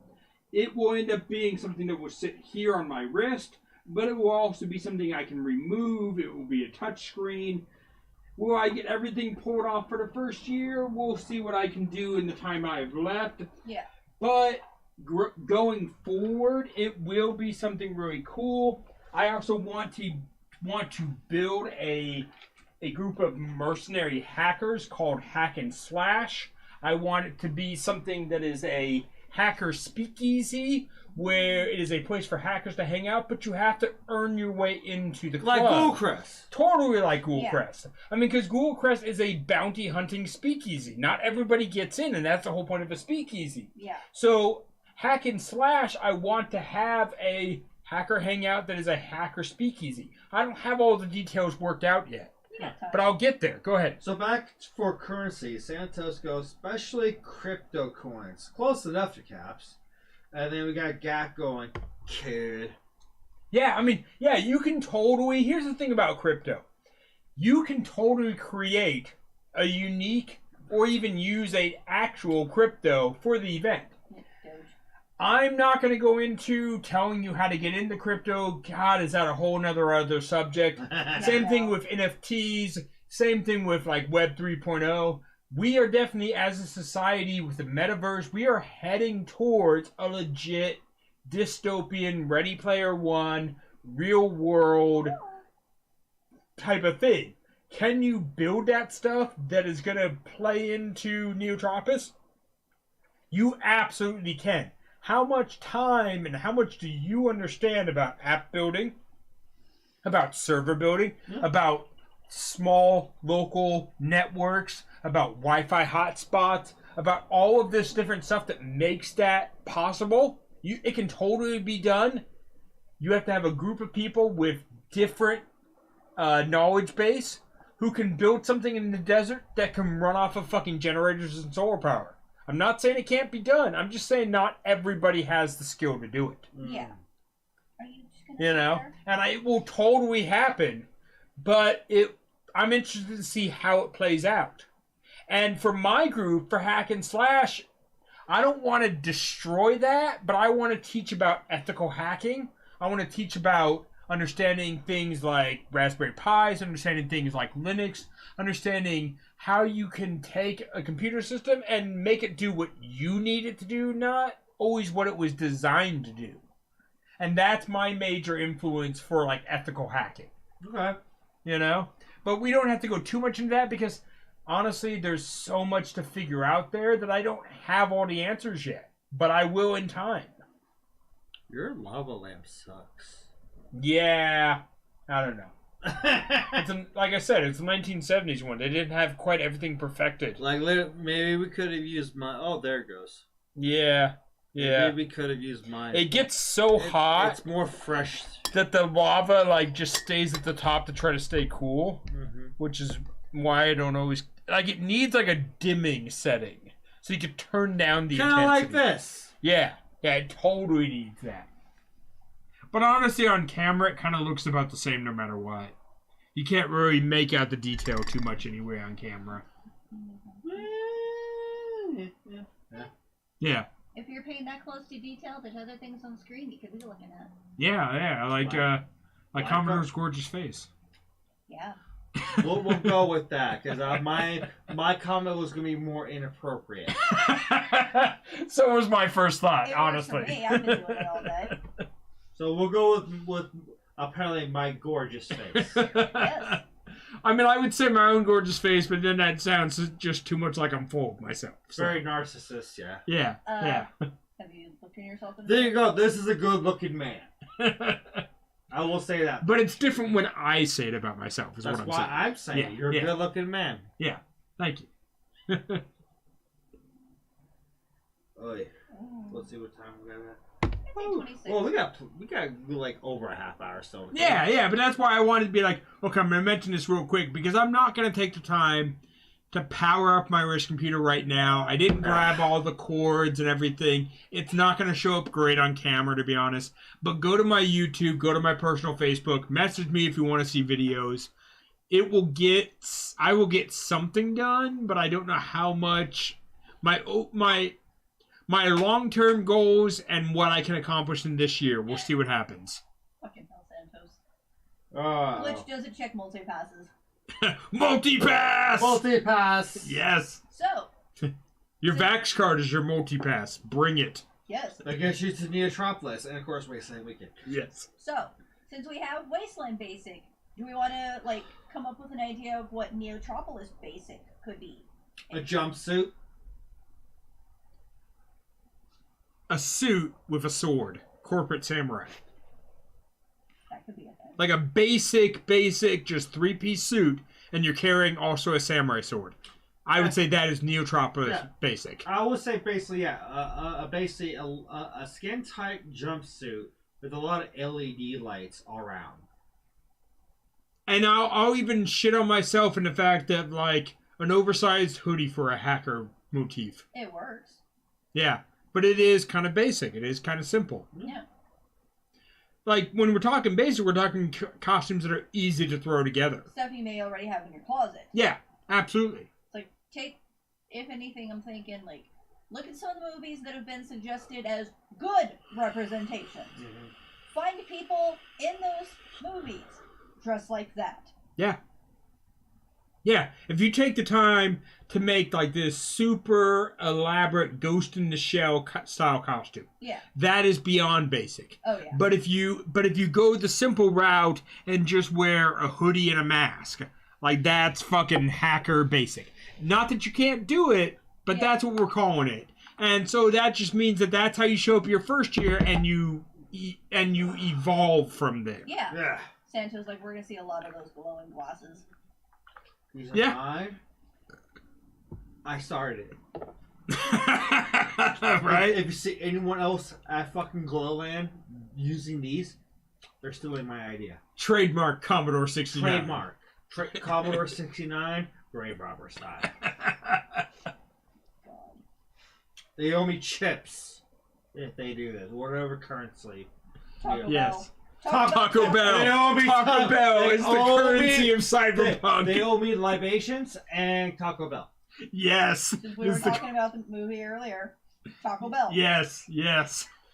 It will end up being something that will sit here on my wrist, but it will also be something I can remove. It will be a touch screen. Will I get everything pulled off for the first year? We'll see what I can do in the time I have left. Yeah. But going forward, it will be something really cool. I also want to build a group of mercenary hackers called Hack and Slash. I want it to be something that is a hacker speakeasy, where it is a place for hackers to hang out, but you have to earn your way into the club. Like Ghoulcrest. Totally like Ghoulcrest. Yeah. I mean, because Ghoulcrest is a bounty hunting speakeasy. Not everybody gets in, and that's the whole point of a speakeasy. Yeah. So, Hack and Slash, I want to have a hacker hangout that is a hacker speakeasy. I don't have all the details worked out yet, You got time. but I'll get there. Go ahead. So back for currency, Santos goes, especially crypto coins. Close enough to caps. And then we got Gap going, kid. Yeah, I mean, yeah, you can totally... Here's the thing about crypto. You can totally create a unique or even use an actual crypto for the event. Yeah, Doge. I'm not going to go into telling you how to get into crypto. God, is that a whole other subject? Same thing with NFTs. Same thing with like Web 3.0. We are definitely, as a society with the metaverse, we are heading towards a legit dystopian Ready Player One, real world type of thing. Can you build that stuff that is going to play into Neotropolis? You absolutely can. How much time and how much do you understand about app building, about server building, about small local networks, about Wi-Fi hotspots, about all of this different stuff that makes that possible? It can totally be done. You have to have a group of people with different knowledge base who can build something in the desert that can run off of fucking generators and solar power. I'm not saying it can't be done. I'm just saying not everybody has the skill to do it. Yeah. Are you just gonna You sit know? there? And it will totally happen. But I'm interested to see how it plays out. And for my group, for Hack and Slash, I don't want to destroy that, but I want to teach about ethical hacking. I want to teach about understanding things like Raspberry Pis, understanding things like Linux, understanding how you can take a computer system and make it do what you need it to do, not always what it was designed to do. And that's my major influence for like ethical hacking. Okay. You know? But we don't have to go too much into that because honestly, there's so much to figure out there that I don't have all the answers yet. But I will in time. Your lava lamp sucks. Yeah. I don't know. Like I said, it's a 1970s one. They didn't have quite everything perfected. Like, maybe we could have used mine. Oh, there it goes. Yeah. Yeah. Maybe we could have used mine. It gets so hot It's more fresh. that the lava like just stays at the top to try to stay cool, which is why I don't always like. It needs like a dimming setting so you can turn down the Kind intensity. of like this. Yeah, it totally needs that. But honestly, on camera, it kind of looks about the same no matter what. You can't really make out the detail too much anyway on camera. Yeah. If you're paying that close to detail, there's other things on screen you could be looking at. Yeah, like Commodore's gorgeous face. Yeah. We'll go with that because my comment was gonna be more inappropriate. So was my first thought, It honestly. works for me. I've been doing it all day. So we'll go with apparently my gorgeous face. Yes. I mean, I would say my own gorgeous face, but then that sounds just too much like I'm full of myself. So. Very narcissist, yeah. Yeah, yeah. Have you looked at yourself in the There you mirror? go. This is a good-looking man. I will say that. But it's different when I say it about myself, is That's what I'm why saying. I'm saying Yeah, you're a yeah. good-looking man. Yeah, thank you. Oy. Oh. Let's see what time we got at. I think 26. Well, we got like over a half hour still. Yeah, but that's why I wanted to be like, okay, I'm going to mention this real quick because I'm not going to take the time to power up my wrist computer right now. I didn't grab all the cords and everything. It's not going to show up great on camera, to be honest. But go to my YouTube, go to my personal Facebook, message me if you want to see videos. I will get something done, but I don't know how much. My long-term goals and what I can accomplish in this year. We'll see what happens. Fucking hell, Santos. Oh. Glitch doesn't check multi-passes. Multi-pass! Multi-pass. Yes. So, Your Vax card is your multi-pass. Bring it. yes. I guess you to Neotropolis and of course Wasteland Weekend. Yes. So, since we have Wasteland Basic, do we want to, like, come up with an idea of what Neotropolis Basic could be? A jumpsuit. A suit with a sword. Corporate samurai. That could be a thing. Like a basic, just three-piece suit, and you're carrying also a samurai sword. I would say that is Neotropolis basic. I would say basically, basically a skin-tight jumpsuit with a lot of LED lights all around. And I'll even shit on myself in the fact that, like, an oversized hoodie for a hacker motif. It works. Yeah, but it is kind of basic. It is kind of simple. Yeah. Like, when we're talking basic, we're talking costumes that are easy to throw together. Stuff you may already have in your closet. Yeah, absolutely. It's like, if anything, I'm thinking, like, look at some of the movies that have been suggested as good representations. Mm-hmm. Find people in those movies dressed like that. Yeah. Yeah, if you take the time to make, like, this super elaborate Ghost in the Shell style costume, Yeah. that is beyond basic. Oh, yeah. But if you go the simple route and just wear a hoodie and a mask, like, that's fucking hacker basic. Not that you can't do it, but that's what we're calling it. And so that just means that that's how you show up your first year, and you evolve from there. Yeah. Yeah. Sancho's like, we're going to see a lot of those glowing glasses. These are Yeah. mine. I started it. Right? If you see anyone else at fucking Glowland using these, they're stealing my idea. Trademark Commodore 69. Trademark. Commodore 69, Grave Robber style. They owe me chips if they do this. Whatever currency. Taco Yes. Bell. Taco Bell. They owe me Taco Bell they is the owe currency me- of cyberpunk. They owe me libations and Taco Bell. Yes. Since we were This is the- talking about the movie earlier, Taco Bell. Yes.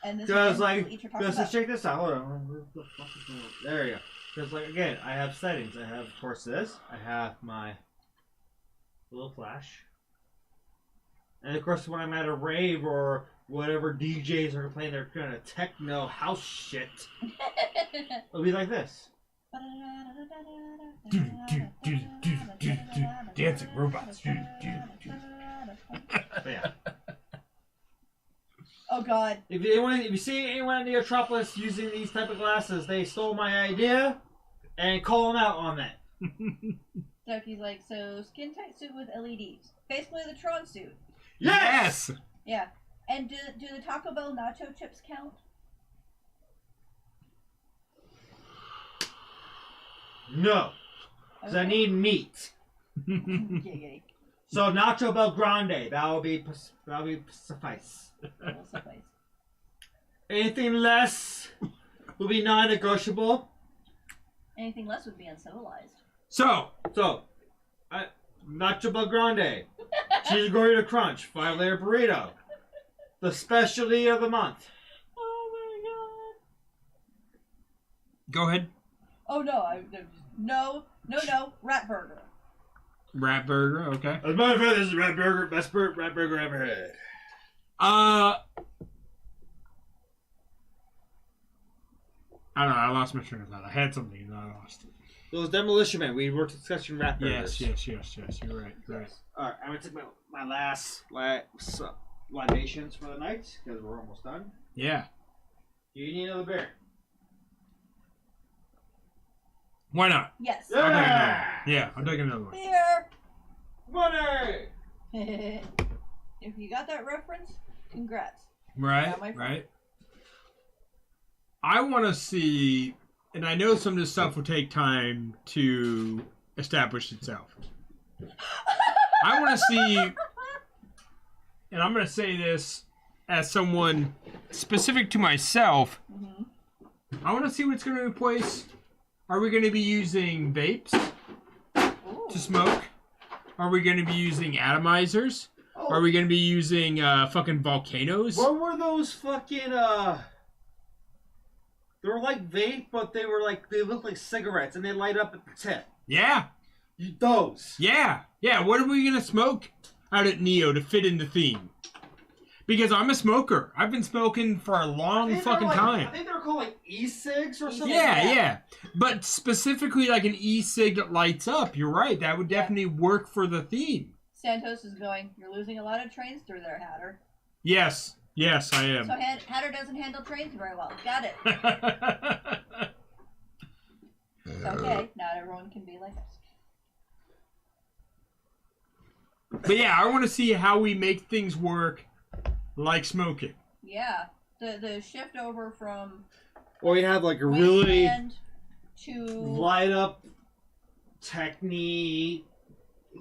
And this Because is like, eat your Taco because Bell. check this out. Hold on. Where the fuck is going on? There you go. Because like again, I have settings. I have of course this. I have my little flash, and of course when I'm at a rave or whatever DJs are playing their kind of techno house shit, it'll be like this. Dancing robots. But yeah. Oh God. If you see anyone in Neotropolis using these type of glasses, they stole my idea, and call them out on that. Ducky's like, so skin tight suit with LEDs. Basically the Tron suit. Yes. Yeah. And do the Taco Bell nacho chips count? No, because I need meat. Giggity. So Nacho Bel Grande, that'll be suffice. That will suffice. Anything less will be non-negotiable. Anything less would be uncivilized. So, Nacho Bel Grande, cheese burrito crunch, 5-layer burrito, the specialty of the month. Oh my Go ahead. god. Oh no, no, rat burger. Rat burger, okay. As a matter of fact, this is rat burger, best rat burger I ever had. I don't know, I lost my train of thought. I had something and I lost it. It was Demolition Man. We were discussing rat burgers. Yes, you're right. Alright, I'm gonna take my last libations for the night, because we're almost done. Yeah. Do you need another beer? Why not? Yes. Yeah. I'll take another one. Yeah, I'll take another one. Beer. Money! If you got that reference, congrats. Right, Yeah, my friend. right. I want to see, and I know some of this stuff will take time to establish itself. I want to see, and I'm going to say this as someone specific to myself, Mhm. I want to see what's going to replace. Are we going to be using vapes Ooh. to smoke? Are we going to be using atomizers? Oh, Are we going to be using fucking volcanoes? what were those fucking, they were like vape, but they looked like cigarettes, and they light up at the tip. Yeah. Those. Yeah. What are we going to smoke out at Neo to fit in the theme? Because I'm a smoker. I've been smoking for a long fucking I time. think they were called like e-cigs or something. Yeah. But specifically like an e-cig that lights up, you're right. That would definitely work for the theme. Santos is going, you're losing a lot of trains through there, Hatter. Yes, I am. So Hatter doesn't handle trains very well. Got it. It's okay. Not everyone can be like us. But yeah, I want to see how we make things work like smoking. Yeah. The shift over from Or you have like a really Wasteland to light up technique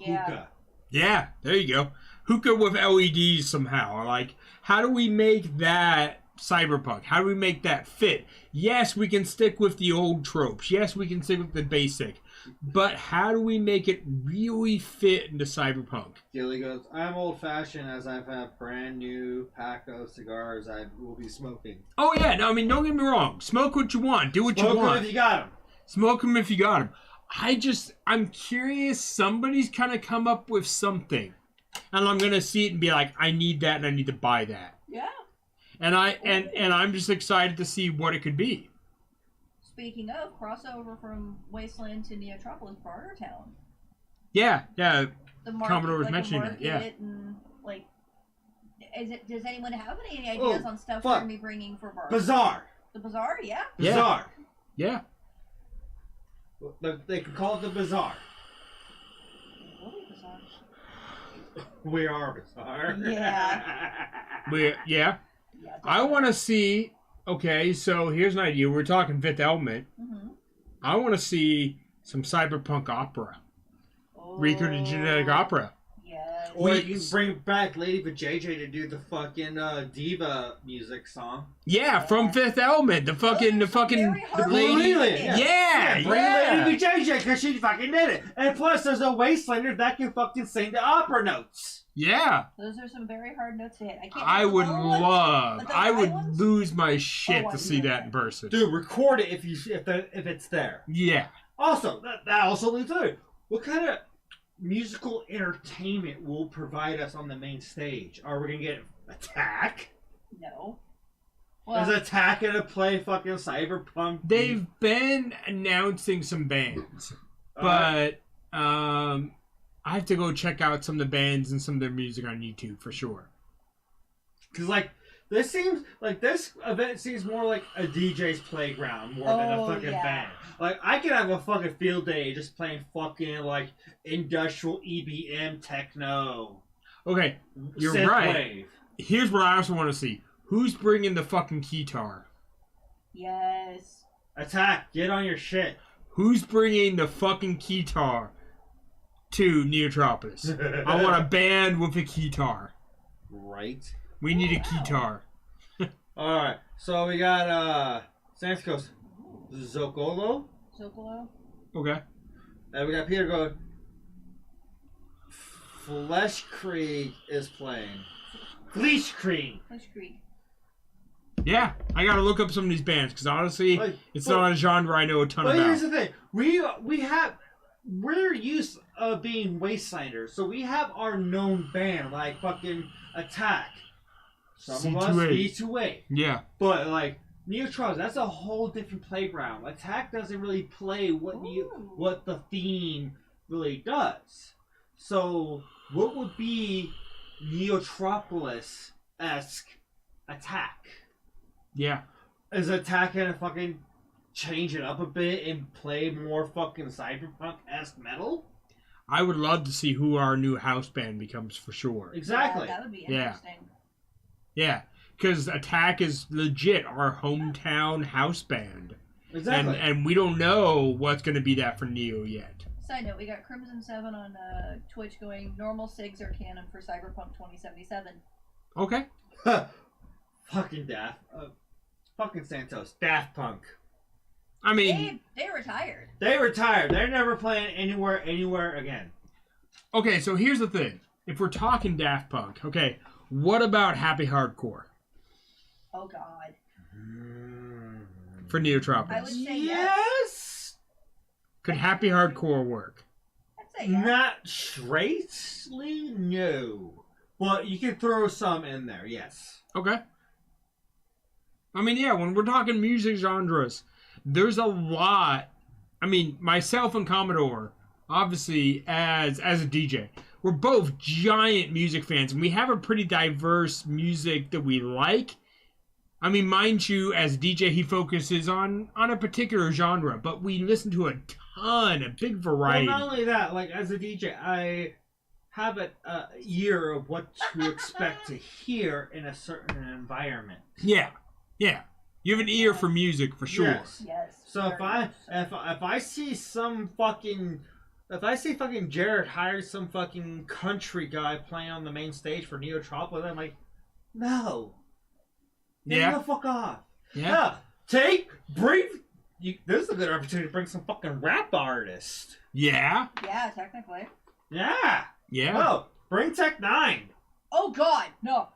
hookah. Yeah, there you go. Hookah with LEDs somehow. Like, how do we make that cyberpunk? How do we make that fit? Yes, we can stick with the old tropes. Yes, we can stick with the basic. But how do we make it really fit into cyberpunk? Gilly goes, I'm old fashioned as I've had brand new pack of cigars I will be smoking. Oh, yeah. No, I mean, don't get me wrong. Smoke what you want. Do what Smoke you 'em want. if you got them. Smoke them if you got them. I'm curious. Somebody's kind of come up with something. And I'm going to see it and be like, I need that and I need to buy that. yeah. And I'm just excited to see what it could be. Speaking of crossover from Wasteland to Neotropolis Bartertown. Yeah. The market, Commodore was like mentioning market that, yeah. And like, does anyone have any ideas on stuff fuck. they're gonna be bringing for Bar? Bazaar. The bazaar, yeah. Yeah. Bazaar. Yeah. They can call it the bazaar. Really bazaar. We are Bazaar. Yeah. Yeah. I want to see. Okay, so here's an idea. We're talking Fifth Element. Mm-hmm. I want to see some cyberpunk opera. Rico the Genetic Opera. Yes. Or you can bring back Lady Vajayjay to do the fucking diva music song. Yeah, from Fifth Element. The fucking Very hard lady. to Really? get. Yeah. Bring Lady Vajayjay because she fucking did it. And plus, there's a Wastelander that can fucking sing the opera notes. Yeah. Those are some very hard notes to hit. I can't. I hit the would low ones, love. but the I high would ones? lose my shit Oh, to I see know that that. in person. Dude, record it if it's there. Yeah. Also, that also leads to what kind of musical entertainment will provide us on the main stage? Are we gonna get Attack? No. Is Attack gonna play fucking cyberpunk? They've been announcing some bands, but I have to go check out some of the bands and some of their music on YouTube for sure. Because like this event seems more like a DJ's playground more than a fucking band. Like I could have a fucking field day just playing fucking like industrial EBM techno. Okay, you're synth right. wave. Here's what I also want to see. Who's bringing the fucking guitar? Yes. Attack, get on your shit. Who's bringing the fucking guitar to Neotropolis? I want a band with a guitar. Right. We need a guitar. Alright, so we got Sans goes Zocolo. Zocalo. Okay. And we got Peter going, Flesh Creek is playing. Flesh Creek. Flesh Creek. Yeah, I gotta look up some of these bands because honestly, it's not a genre I know a ton about. Here's the thing: we're used of being Wastelanders, so we have our known band like fucking Attack. Some of us B2A. Yeah. But like Neotrons, that's a whole different playground. Attack doesn't really play what the theme really does. So what would be Neotropolis-esque Attack? Yeah. Is Attack gonna fucking change it up a bit and play more fucking cyberpunk-esque metal? I would love to see who our new house band becomes for sure. Exactly. Yeah, that would be interesting. Yeah, because Attack is legit our hometown house band. Exactly. And we don't know what's going to be that for Neo yet. Side note, we got Crimson7 on Twitch going, normal SIGs are canon for Cyberpunk 2077. Okay. Fucking fucking Santos. Daft Punk. I mean... They retired. They retired. They're never playing anywhere again. Okay, so here's the thing. If we're talking Daft Punk, okay, what about Happy Hardcore? Oh, God. For Neotropolis? I would say yes. Could Happy Hardcore work? I'd say yes. Not straightly, no. But you can throw some in there, yes. Okay. I mean, yeah, when we're talking music genres, there's a lot. I mean, myself and Commodore, obviously, as a DJ, we're both giant music fans, and we have a pretty diverse music that we like. I mean, mind you, as a DJ, he focuses on a particular genre, but we listen to a big variety. Well, not only that, like, as a DJ, I have a ear of what to expect to hear in a certain environment. Yeah. Yeah. You have an ear for music, for sure. Yes. So if I see fucking Jared hire some fucking country guy playing on the main stage for Neotropolis, I'm like, no. Yeah. Get the fuck off. Yeah. This is a good opportunity to bring some fucking rap artists. Yeah. Yeah, technically. Yeah. Yeah. No, bring Tech 9. Oh, God. No.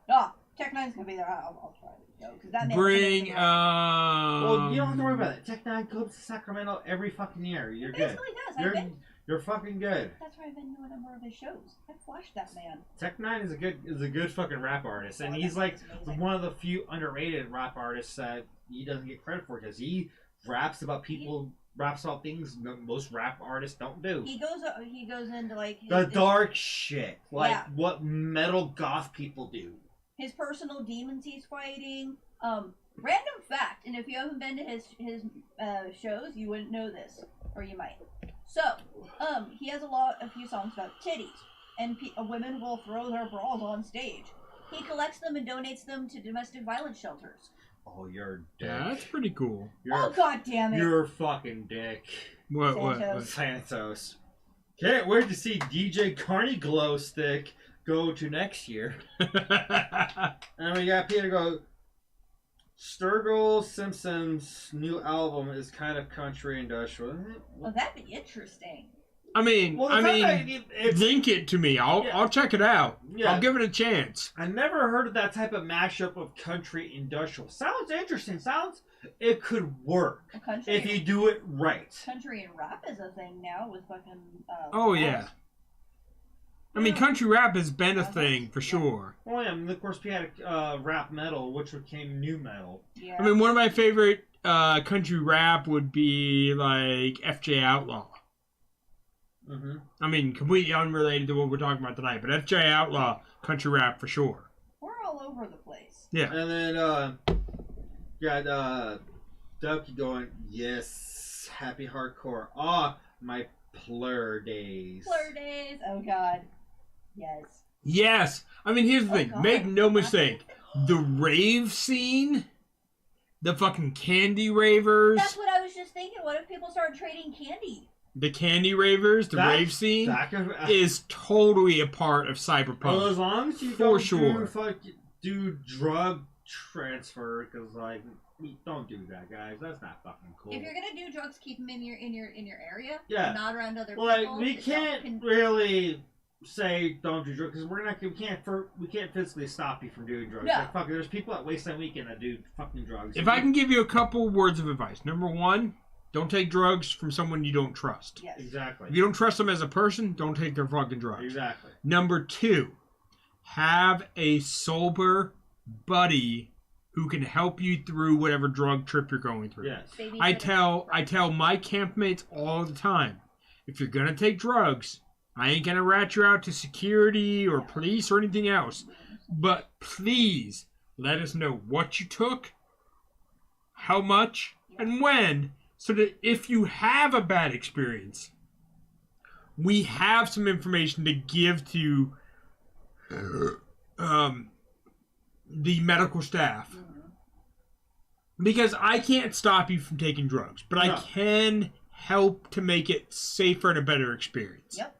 Tech 9's going to be there. I'll try to go. Because that man Bring, Well, you don't have to worry about it. Tech 9 comes to Sacramento every fucking year. You're good. Basically does. You're fucking good. That's why I've been doing a number of his shows. I've watched that man. Tech 9 is a good fucking rap artist, and he's like one of the few underrated rap artists that he doesn't get credit for because he raps about things most rap artists don't do. He goes into like The dark shit, like what metal goth people do. His personal demons he's fighting. Random fact, and if you haven't been to his shows, you wouldn't know this, or you might. So, he has a few songs about titties, and women will throw their bras on stage. He collects them and donates them to domestic violence shelters. Oh, you're a dick. Yeah, that's pretty cool. God damn it! You're a fucking dick. What? Santos. Can't wait to see DJ Carney Glow Stick go to next year. And we got Peter go. Sturgill Simpson's new album is kind of country industrial. Well, that'd be interesting. I mean, link it to me. I'll check it out. Yeah. I'll give it a chance. I never heard of that type of mashup of country industrial. Sounds interesting. It could work if you do it right. Country and rap is a thing now with fucking. Oh yeah. I mean, country rap has been a thing for sure. Well, yeah, and of course we had rap metal, which became new metal. Yeah. I mean, one of my favorite country rap would be like FJ Outlaw. Mm-hmm. I mean, completely unrelated to what we're talking about tonight, but FJ Outlaw, country rap for sure. We're all over the place. Yeah. And then got Ducky going, yes, happy hardcore. My plur days. Plur days. Oh God. Yes. Yes. I mean, here's the thing. God. Make no mistake. The rave scene, the fucking candy ravers. That's what I was just thinking. What if people started trading candy? The candy ravers, the rave scene, is totally a part of cyberpunk. Well, as long as you for sure do drug transfer, because like don't do that, guys. That's not fucking cool. If you're gonna do drugs, keep them in your area. Yeah. And not around other people. Like, we can't really say don't do drugs because we can't physically stop you from doing drugs. No. Like, fuck, there's people at Wasteland Weekend that do fucking drugs. If I can give you a couple words of advice. Number one, don't take drugs from someone you don't trust. Yes. Exactly. If you don't trust them as a person, don't take their fucking drugs. Exactly. Number two, have a sober buddy who can help you through whatever drug trip you're going through. Yes. I tell my campmates all the time, if you're gonna take drugs, I ain't gonna rat you out to security or police or anything else. But please let us know what you took, how much, and when, so that if you have a bad experience, we have some information to give to the medical staff. Because I can't stop you from taking drugs, but I can help to make it safer and a better experience. Yep.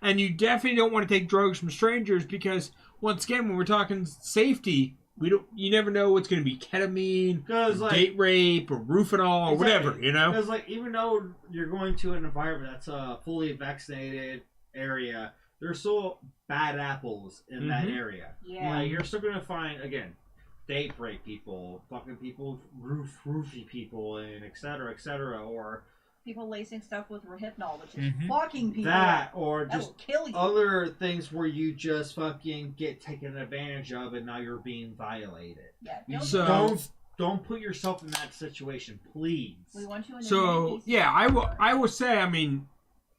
And you definitely don't want to take drugs from strangers because, once again, when we're talking safety, you never know what's going to be ketamine, or date rape, or Rufinol, or whatever, you know? Because, like, even though you're going to an environment that's a fully vaccinated area, there's still bad apples in that area. Yeah. Like, you're still going to find, again, date rape people, fucking people, roofie people, and et cetera, or people lacing stuff with Rohypnol, which is fucking people. that, or That just will kill you. other things where you just fucking get taken advantage of and now you're being violated. Yeah, Don't put yourself in that situation, please. We want you in the So, yeah, I will say, I mean,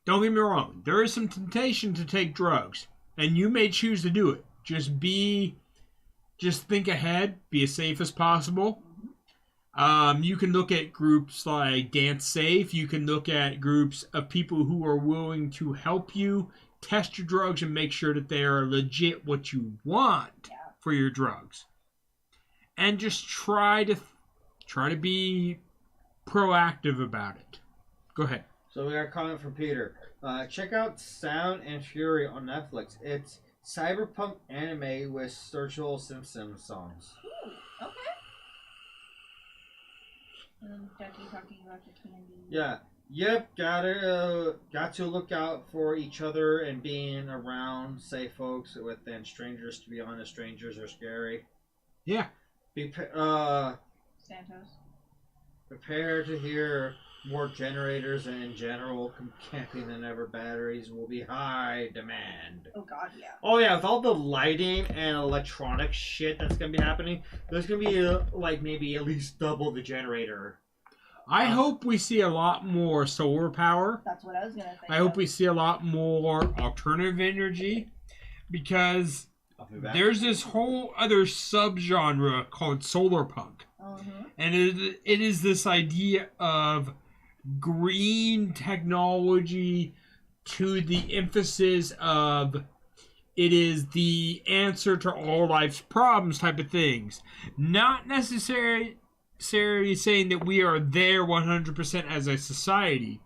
don't get me wrong, there is some temptation to take drugs, and you may choose to do it. Just think ahead, be as safe as possible. You can look at groups like Dance Safe. You can look at groups of people who are willing to help you test your drugs and make sure that they are legit what you want for your drugs. And just try to be proactive about it. Go ahead. So we got a comment from Peter. Check out Sound and Fury on Netflix. It's cyberpunk anime with Sturgill Simpson songs. Ooh, okay. And then Ducky talking about the candy. Yeah. Yep, got to look out for each other and being around safe folks within strangers. To be honest, strangers are scary. Yeah. Santos. Prepare to hear more generators and in general camping than ever. Batteries will be high demand. Oh god, yeah. Oh yeah, with all the lighting and electronic shit that's gonna be happening, there's gonna be like maybe at least double the generator. I hope we see a lot more solar power. That's what I was gonna think. I hope we see a lot more alternative energy, because there's this whole other subgenre called solar punk. And it is this idea of green technology to the emphasis of it is the answer to all life's problems type of things. Not necessarily saying that we are there 100% as a society,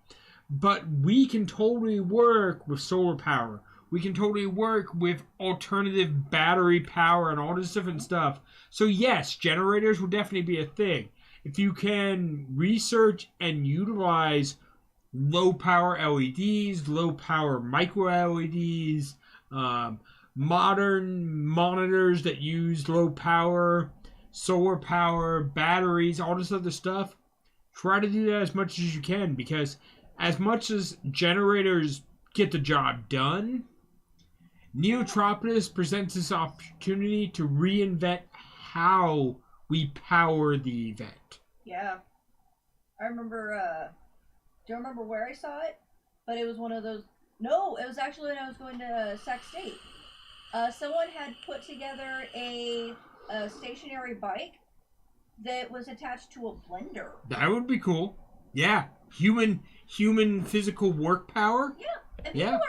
but we can totally work with solar power. We can totally work with alternative battery power and all this different stuff. So yes, generators will definitely be a thing. If you can research and utilize low power LEDs, low power micro LEDs, modern monitors that use low power, solar power, batteries, all this other stuff, try to do that as much as you can, because as much as generators get the job done, Neotropolis presents this opportunity to reinvent how we power the event. Yeah. I remember, do you remember where I saw it? But it was one of those, no, it was actually when I was going to Sac State. Someone had put together a stationary bike that was attached to a blender. That would be cool. Yeah. Human physical work power. Yeah. And people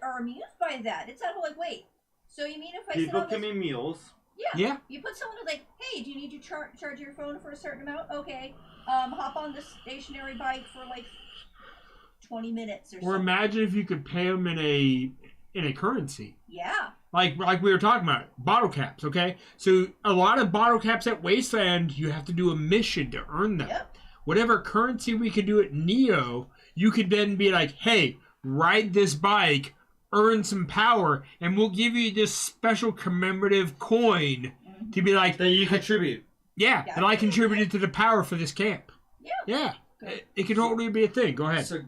are amused by that. It's not like, wait, so you mean if I people sit on can this... be mules. Yeah. You put someone who's like, hey, do you need to charge your phone for a certain amount? Okay. Hop on this stationary bike for like 20 minutes or something. Or imagine if you could pay them in a currency. Yeah. Like we were talking about, bottle caps, okay? So a lot of bottle caps at Wasteland, you have to do a mission to earn them. Yep. Whatever currency we could do at Neo, you could then be like, hey, ride this bike, earn some power, and we'll give you this special commemorative coin to be like... That you contribute. Yeah, Yeah, and I contributed to the power for this camp. Yeah. Yeah. It could totally be a thing. Go ahead. So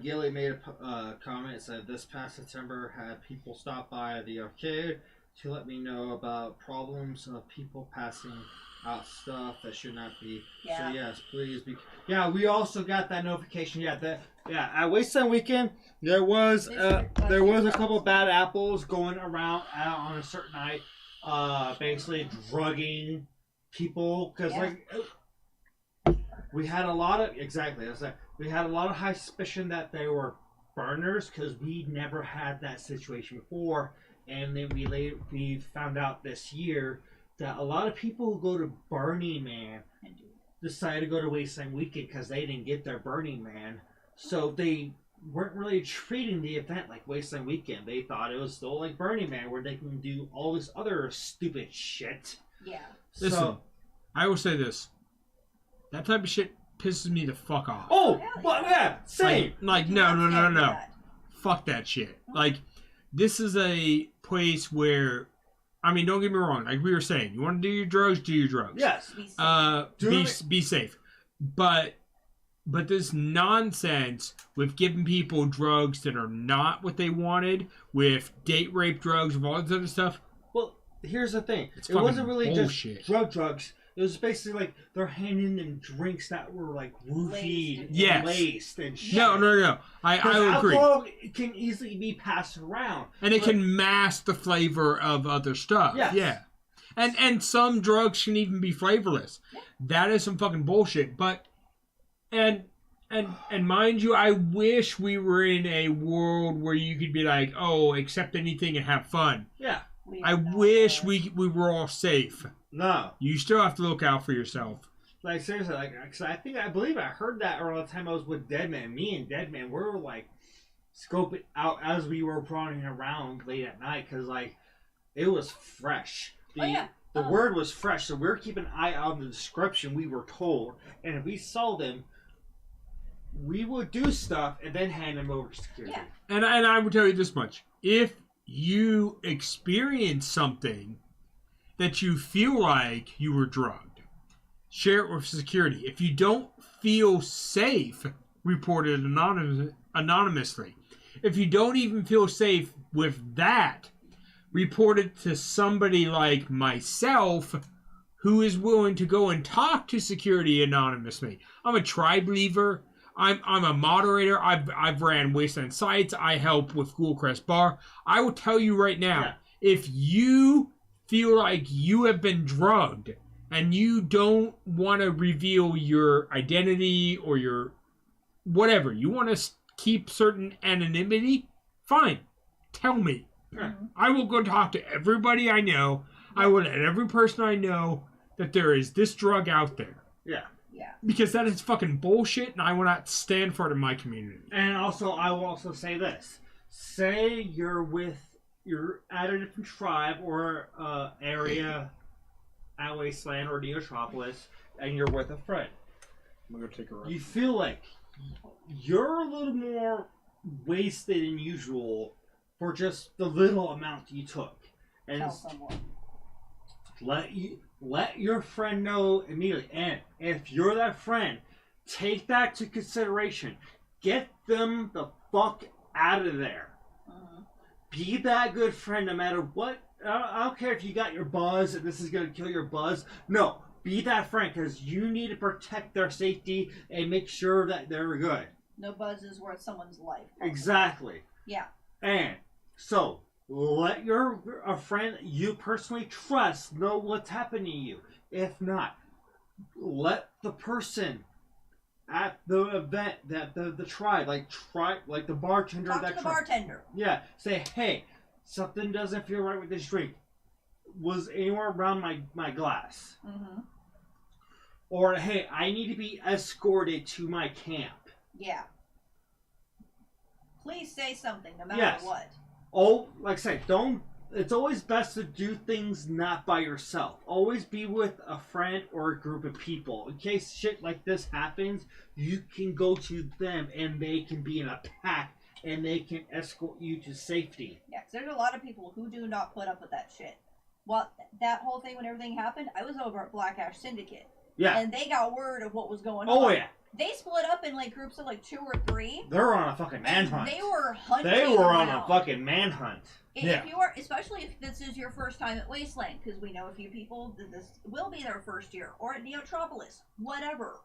Gilly made a comment, said this past September had people stop by the arcade to let me know about problems of people passing out stuff that should not be. Yeah. So yes, please be. Yeah, we also got that notification. Yeah, at Wasteland Weekend there was a couple bad apples going around on a certain night, basically drugging people because we had a lot of we had a lot of high suspicion that they were burners because we never had that situation before, and then we found out this year that a lot of people who go to Burning Man decided to go to Wasteland Weekend because they didn't get their Burning Man, so they weren't really treating the event like Wasteland Weekend. They thought it was still like Burning Man where they can do all this other stupid shit. Yeah. Listen, I will say this. That type of shit pisses me the fuck off. Oh, but yeah, same. Like no. Fuck that shit. Like, this is a place where, I mean, don't get me wrong. Like we were saying, you want to do your drugs, do your drugs. Yes. Be safe. But this nonsense with giving people drugs that are not what they wanted, with date rape drugs, with all this other stuff. Well, here's the thing. It's It wasn't really bullshit. just drugs. It was basically like they're handing them drinks that were like roofied and Yes. laced and shit. No. I agree. Alcohol can easily be passed around. And it can mask the flavor of other stuff. Yes. Yeah. And some drugs can even be flavorless. That is some fucking bullshit. But and mind you, I wish we were in a world where you could be like, oh, accept anything and have fun. Yeah. I wish we were all safe. No. You still have to look out for yourself. Like, seriously, like, cause I believe I heard that around the time I was with Deadman. Me and Deadman, we were like scoping out as we were running around late at night because, like, it was fresh. The word was fresh, so we were keeping an eye out on the description we were told. And if we saw them, we would do stuff and then hand them over to security. Yeah. And I would tell you this much. If you experience something that you feel like you were drugged, share it with security. If you don't feel safe, report it anonymously. If you don't even feel safe with that, report it to somebody like myself who is willing to go and talk to security anonymously. I'm a tribe leaver. I'm a moderator. I've ran Wasteland sites. I help with Ghoulcrest Bar. I will tell you right now, if you feel like you have been drugged and you don't want to reveal your identity or your whatever, you want to keep certain anonymity, fine. Tell me. I will go talk to everybody I know. I will let every person I know that there is this drug out there. Yeah. Yeah. Because that is fucking bullshit, and I will not stand for it in my community. And also, I will also say this. Say you're at a different tribe or area at Wasteland or Neotropolis, and you're with a friend. I'm going to take a ride. You feel like you're a little more wasted than usual for just the little amount you took. And Tell someone. let your friend know immediately. And if you're that friend, take that to consideration. Get them the fuck out of there. Be that good friend no matter what. I don't care if you got your buzz and this is going to kill your buzz. No, be that friend because you need to protect their safety and make sure that they're good. No buzz is worth someone's life. Exactly. Yeah. And so, let a friend you personally trust know what's happening to you. If not, let the person at the event that the tribe, like the bartender, Talk to the bartender. Yeah, say, hey, something doesn't feel right with this drink. Was anywhere around my glass? Or hey, I need to be escorted to my camp. Yeah. Please say something, no matter what. Oh, like I said, don't it's always best to do things not by yourself. Always be with a friend or a group of people. In case shit like this happens, you can go to them and they can be in a pack and they can escort you to safety. Yeah, 'cause there's a lot of people who do not put up with that shit. Well, that whole thing when everything happened, I was over at Black Ash Syndicate. Yeah. And they got word of what was going on. Oh, yeah. They split up in like groups of like 2 or 3. They're on a fucking manhunt. They were hunting. They were on around. a fucking manhunt. If you are, especially if this is your first time at Wasteland, because we know a few people that this will be their first year, or at Neotropolis, whatever.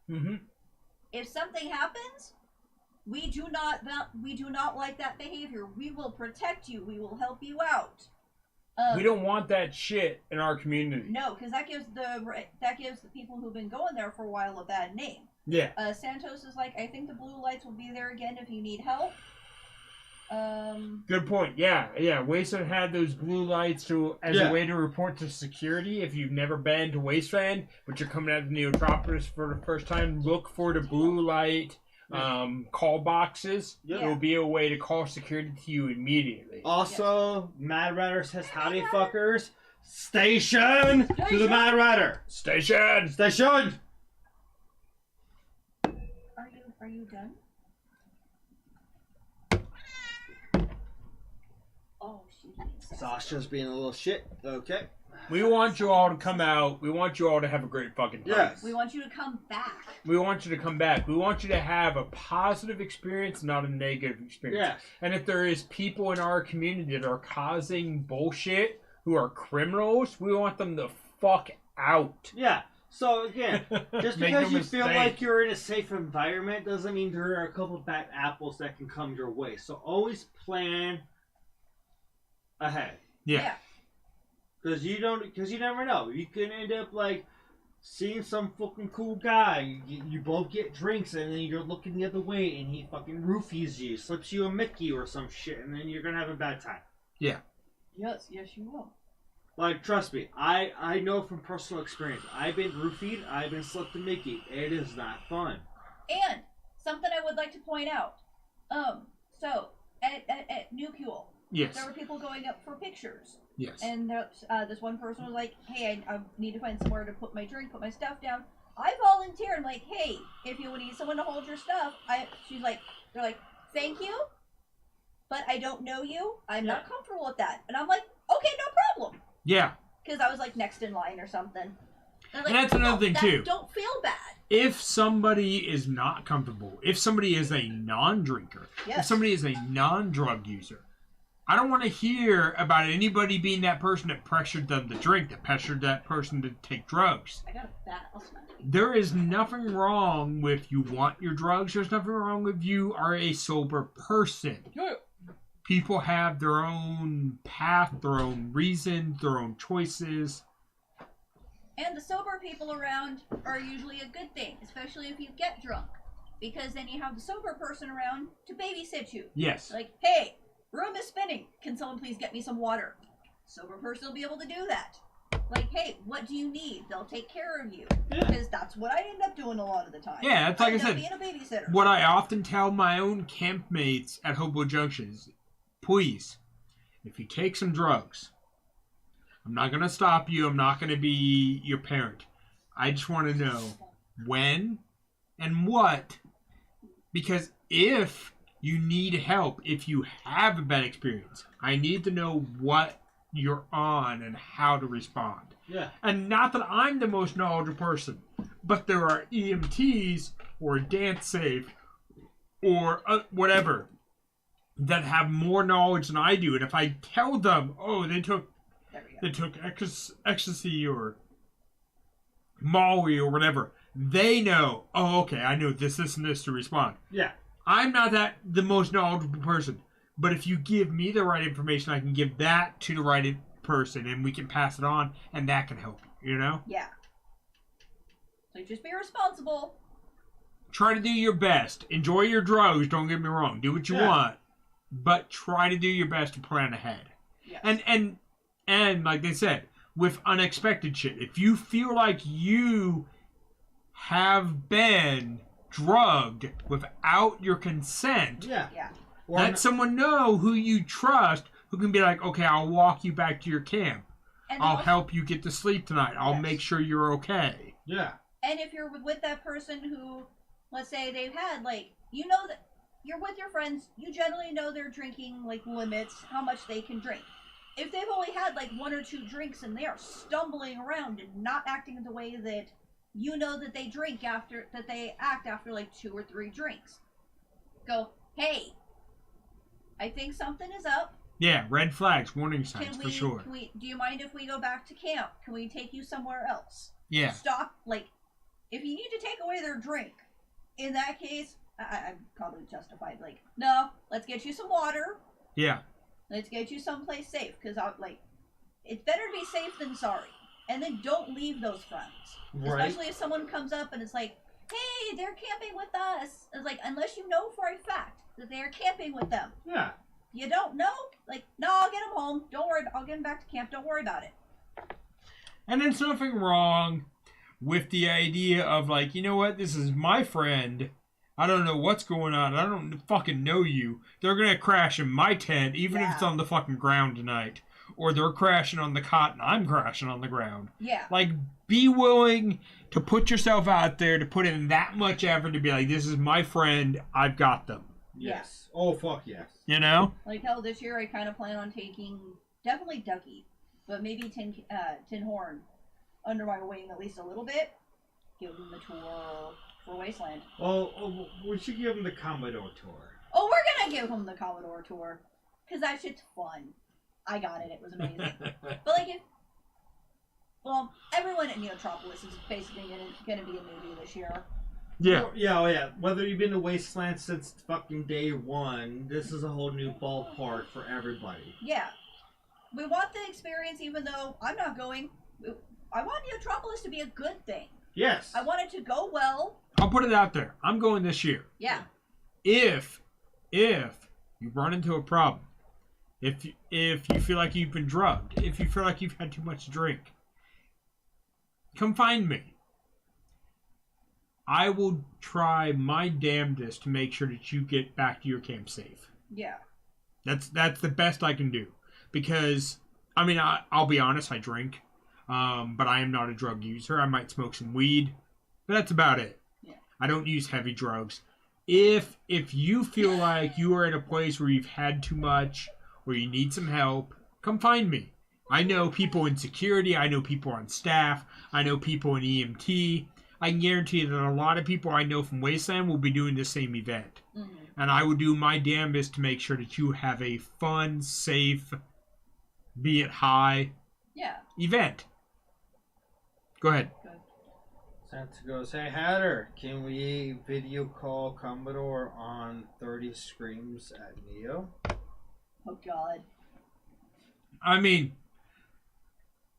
Mm-hmm. If something happens, we do not like that behavior. We will protect you. We will help you out. We don't want that shit in our community. No, because that gives the people who've been going there for a while a bad name. Yeah. Santos is like, I think the blue lights will be there again if you need help. Good point. Yeah. Wasteland had those blue lights as a way to report to security. If you've never been to Wasteland, but you're coming out of Neotropolis for the first time, look for the blue light call boxes. It will be a way to call security to you immediately. Also, Mad Rider says, howdy fuckers. Station to the Mad Rider. Station! Station! Are you done? Oh, she Sasha's being a little shit. Okay. We want you all to come out. We want you all to have a great fucking time. Yes. We want you to come back. We want you to come back. We want you to have a positive experience, not a negative experience. Yes. And if there is people in our community that are causing bullshit, who are criminals, we want them to fuck out. Yeah. So again, just Make because no you feel mistake. like you're in a safe environment doesn't mean there are a couple bad apples that can come your way. So always plan ahead. Yeah. Because you never know. You can end up like seeing some fucking cool guy. You both get drinks and then you're looking the other way and he fucking roofies you, slips you a Mickey or some shit, and then you're gonna have a bad time. Yeah. Yes, you will. Like, trust me, I know from personal experience. I've been roofied, I've been slipped a Mickey. It is not fun. And something I would like to point out. So at Nucule, Yes. there were people going up for pictures. Yes. And this one person was like, hey, I need to find somewhere to put my drink, put my stuff down. I volunteered. I'm like, hey, if you need someone to hold your stuff, they're like, thank you, but I don't know you. I'm not comfortable with that. And I'm like, okay, no problem. Yeah. Because I was like next in line or something. And And that's another thing, too. Don't feel bad. If somebody is not comfortable, if somebody is a non-drinker, if somebody is a non-drug user, I don't want to hear about anybody being that person that pressured them to drink, that pressured that person to take drugs. I got a bat. I'll smack you. There is nothing wrong with you want your drugs. There's nothing wrong with you are a sober person. People have their own path, their own reasons, their own choices. And the sober people around are usually a good thing, especially if you get drunk. Because then you have the sober person around to babysit you. Yes. Like, hey, room is spinning. Can someone please get me some water? Sober person will be able to do that. Like, hey, what do you need? They'll take care of you. Because that's what I end up doing a lot of the time. Yeah, that's like I said. Being a babysitter. What I often tell my own campmates at Hobo Junction is, please, if you take some drugs, I'm not going to stop you. I'm not going to be your parent. I just want to know when and what. Because if you need help, if you have a bad experience, I need to know what you're on and how to respond. Yeah. And not that I'm the most knowledgeable person, but there are EMTs or Dance Safe or whatever that have more knowledge than I do. And if I tell them, oh, they took ecstasy or Molly or whatever, they know, oh, okay, I know this, and this to respond. Yeah. I'm not the most knowledgeable person, but if you give me the right information, I can give that to the right person, and we can pass it on, and that can help you, you know? Yeah. So just be responsible. Try to do your best. Enjoy your drugs, don't get me wrong. Do what you want, but try to do your best to plan ahead. Yes. And like they said, with unexpected shit, if you feel like you have been drugged without your consent, Yeah. let someone know who you trust who can be like, okay, I'll walk you back to your camp. And I'll also- help you get to sleep tonight. I'll Yes. make sure you're okay. Yeah. And if you're with that person who, let's say they've had, like, you know that you're with your friends, you generally know their drinking, like, limits, how much they can drink. If they've only had, like, 1 or 2 drinks and they are stumbling around and not acting in the way that you know that they act after, like, 2 or 3 drinks. Go, hey, I think something is up. Yeah, red flags, warning signs Can we, for sure. do you mind if we go back to camp? Can we take you somewhere else? Yeah. Stop, like, if you need to take away their drink, in that case, I'm probably justified, like, no, let's get you some water, Yeah. let's get you someplace safe, because, it's better to be safe than sorry. And then don't leave those friends. Right. Especially if someone comes up and it's like, hey, they're camping with us. It's like, unless you know for a fact that they're camping with them. Yeah. You don't know? Like, no, I'll get them home. Don't worry, I'll get them back to camp. Don't worry about it. And there's nothing wrong with the idea of, like, you know what, this is my friend. I don't know what's going on. I don't fucking know you. They're going to crash in my tent, even if it's Yeah. on the fucking ground tonight. Or they're crashing on the cot and I'm crashing on the ground. Yeah. Like, be willing to put yourself out there, to put in that much effort to be like, this is my friend. I've got them. Yes. Oh, fuck yes. You know? Like hell, this year I kind of plan on taking, definitely Ducky, but maybe Tin Horn under my wing at least a little bit. Give them the tour for Wasteland. Well, we should give him the Commodore tour. Oh, we're gonna give him the Commodore tour, because that shit's fun. I got it, it was amazing. But like everyone at Neotropolis is basically gonna be a newbie this year. Yeah. Oh, yeah. Whether you've been to Wasteland since fucking day one, this is a whole new ballpark for everybody. Yeah. We want the experience even though I'm not going. I want Neotropolis to be a good thing. Yes. I want it to go well. I'll put it out there. I'm going this year. Yeah. If you run into a problem, if you feel like you've been drugged, if you feel like you've had too much to drink, come find me. I will try my damnedest to make sure that you get back to your camp safe. Yeah. That's the best I can do. Because, I mean, I'll be honest, I drink. But I am not a drug user. I might smoke some weed. But that's about it. Yeah. I don't use heavy drugs. If you feel like you are in a place where you've had too much, or you need some help, come find me. I know people in security. I know people on staff. I know people in EMT. I can guarantee that a lot of people I know from Wasteland will be doing the same event. Mm-hmm. And I will do my damnedest to make sure that you have a fun, safe, be it high, Yeah. event. Go ahead. Good. Santa goes, hey Hatter, can we video call Commodore on 30 Screams at Neo? Oh God. I mean,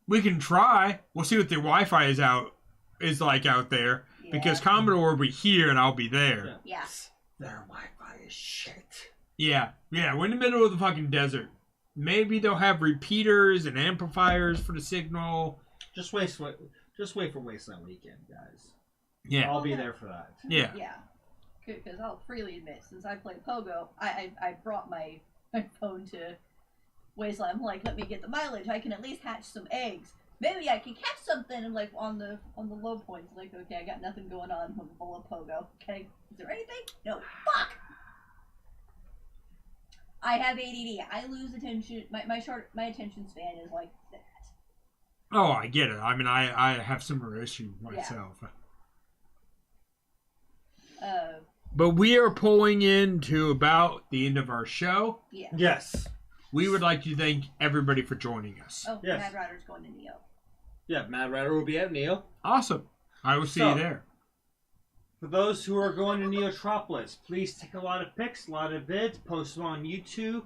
we can try. We'll see what the Wi-Fi is like out there. Yeah. Because Commodore will be here and I'll be there. Yeah. Their Wi-Fi is shit. Yeah, we're in the middle of the fucking desert. Maybe they'll have repeaters and amplifiers for the signal. Just wait for Wasteland Weekend, guys. Yeah. I'll be there for that. Yeah. Yeah. Because I'll freely admit, since I play Pogo, I brought my phone to Wasteland. I'm like, let me get the mileage. I can at least hatch some eggs. Maybe I can catch something. And like on the low points, like okay, I got nothing going on. I'm full of Pogo. Okay, is there anything? No. Fuck. I have ADD. I lose attention. My attention span is like that. Oh, I get it. I mean, I have similar issues myself. But we are pulling into about the end of our show. Yeah. Yes. We would like to thank everybody for joining us. Oh, Yes. Mad Rider's going to Neo. Yeah, Mad Rider will be at Neo. Awesome. I will see you there. For those who are going to Neotropolis, please take a lot of pics, a lot of vids, post them on YouTube,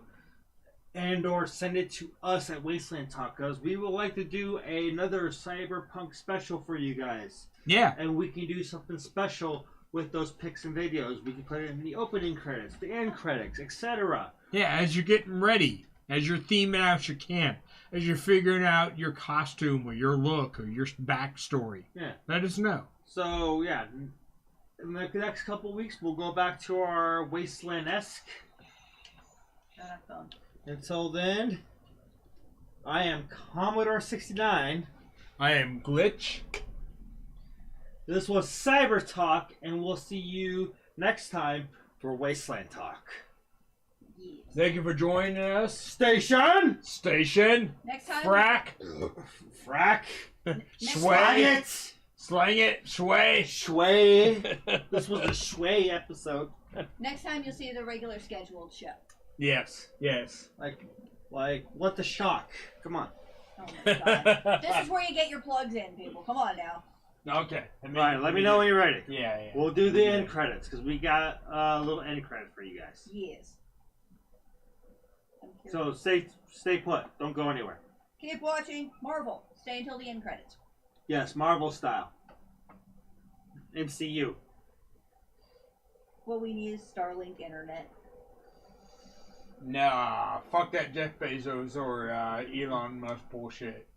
and or send it to us at Wasteland Talk, because we would like to do another Cyberpunk special for you guys. Yeah. And we can do something special with those pics and videos. We can put it in the opening credits, the end credits, etc. Yeah, as you're getting ready, as you're theming out your camp, as you're figuring out your costume or your look or your backstory. Yeah. Let us know. So, yeah. In the next couple weeks, we'll go back to our Wasteland-esque Until then, I am Commodore 69. I am Glitch. This was Cyber Talk, and we'll see you next time for Wasteland Talk. Yes. Thank you for joining us. Station! Station. Next time. Frack. Frack! Sway. Slang it. Sway. Shway! This was the Shway episode. Next time you'll see the regular scheduled show. Yes. Yes. Like, what the shock? Come on. Oh my god. This is where you get your plugs in, people. Come on now. Okay. Alright, let me know when you're ready. Yeah. We'll do the end credits, because we got a little end credit for you guys. Yes. So stay put. Don't go anywhere. Keep watching Marvel. Stay until the end credits. Yes, Marvel style. MCU. What we need is Starlink internet. Nah. Fuck that Jeff Bezos or Elon Musk bullshit.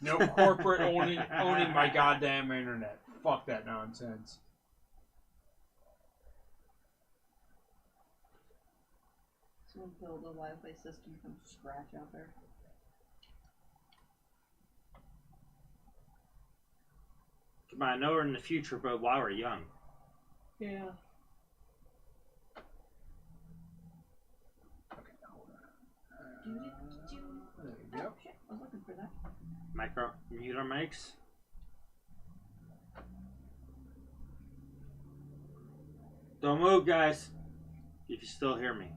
No corporate owning my goddamn internet. Fuck that nonsense. Someone build a Wi-Fi system from scratch out there. Come on, I know we're in the future, but while we're young. Yeah. There you go. Oh, shit. I was looking for that. Mute our mics. Don't move, guys. If you still hear me.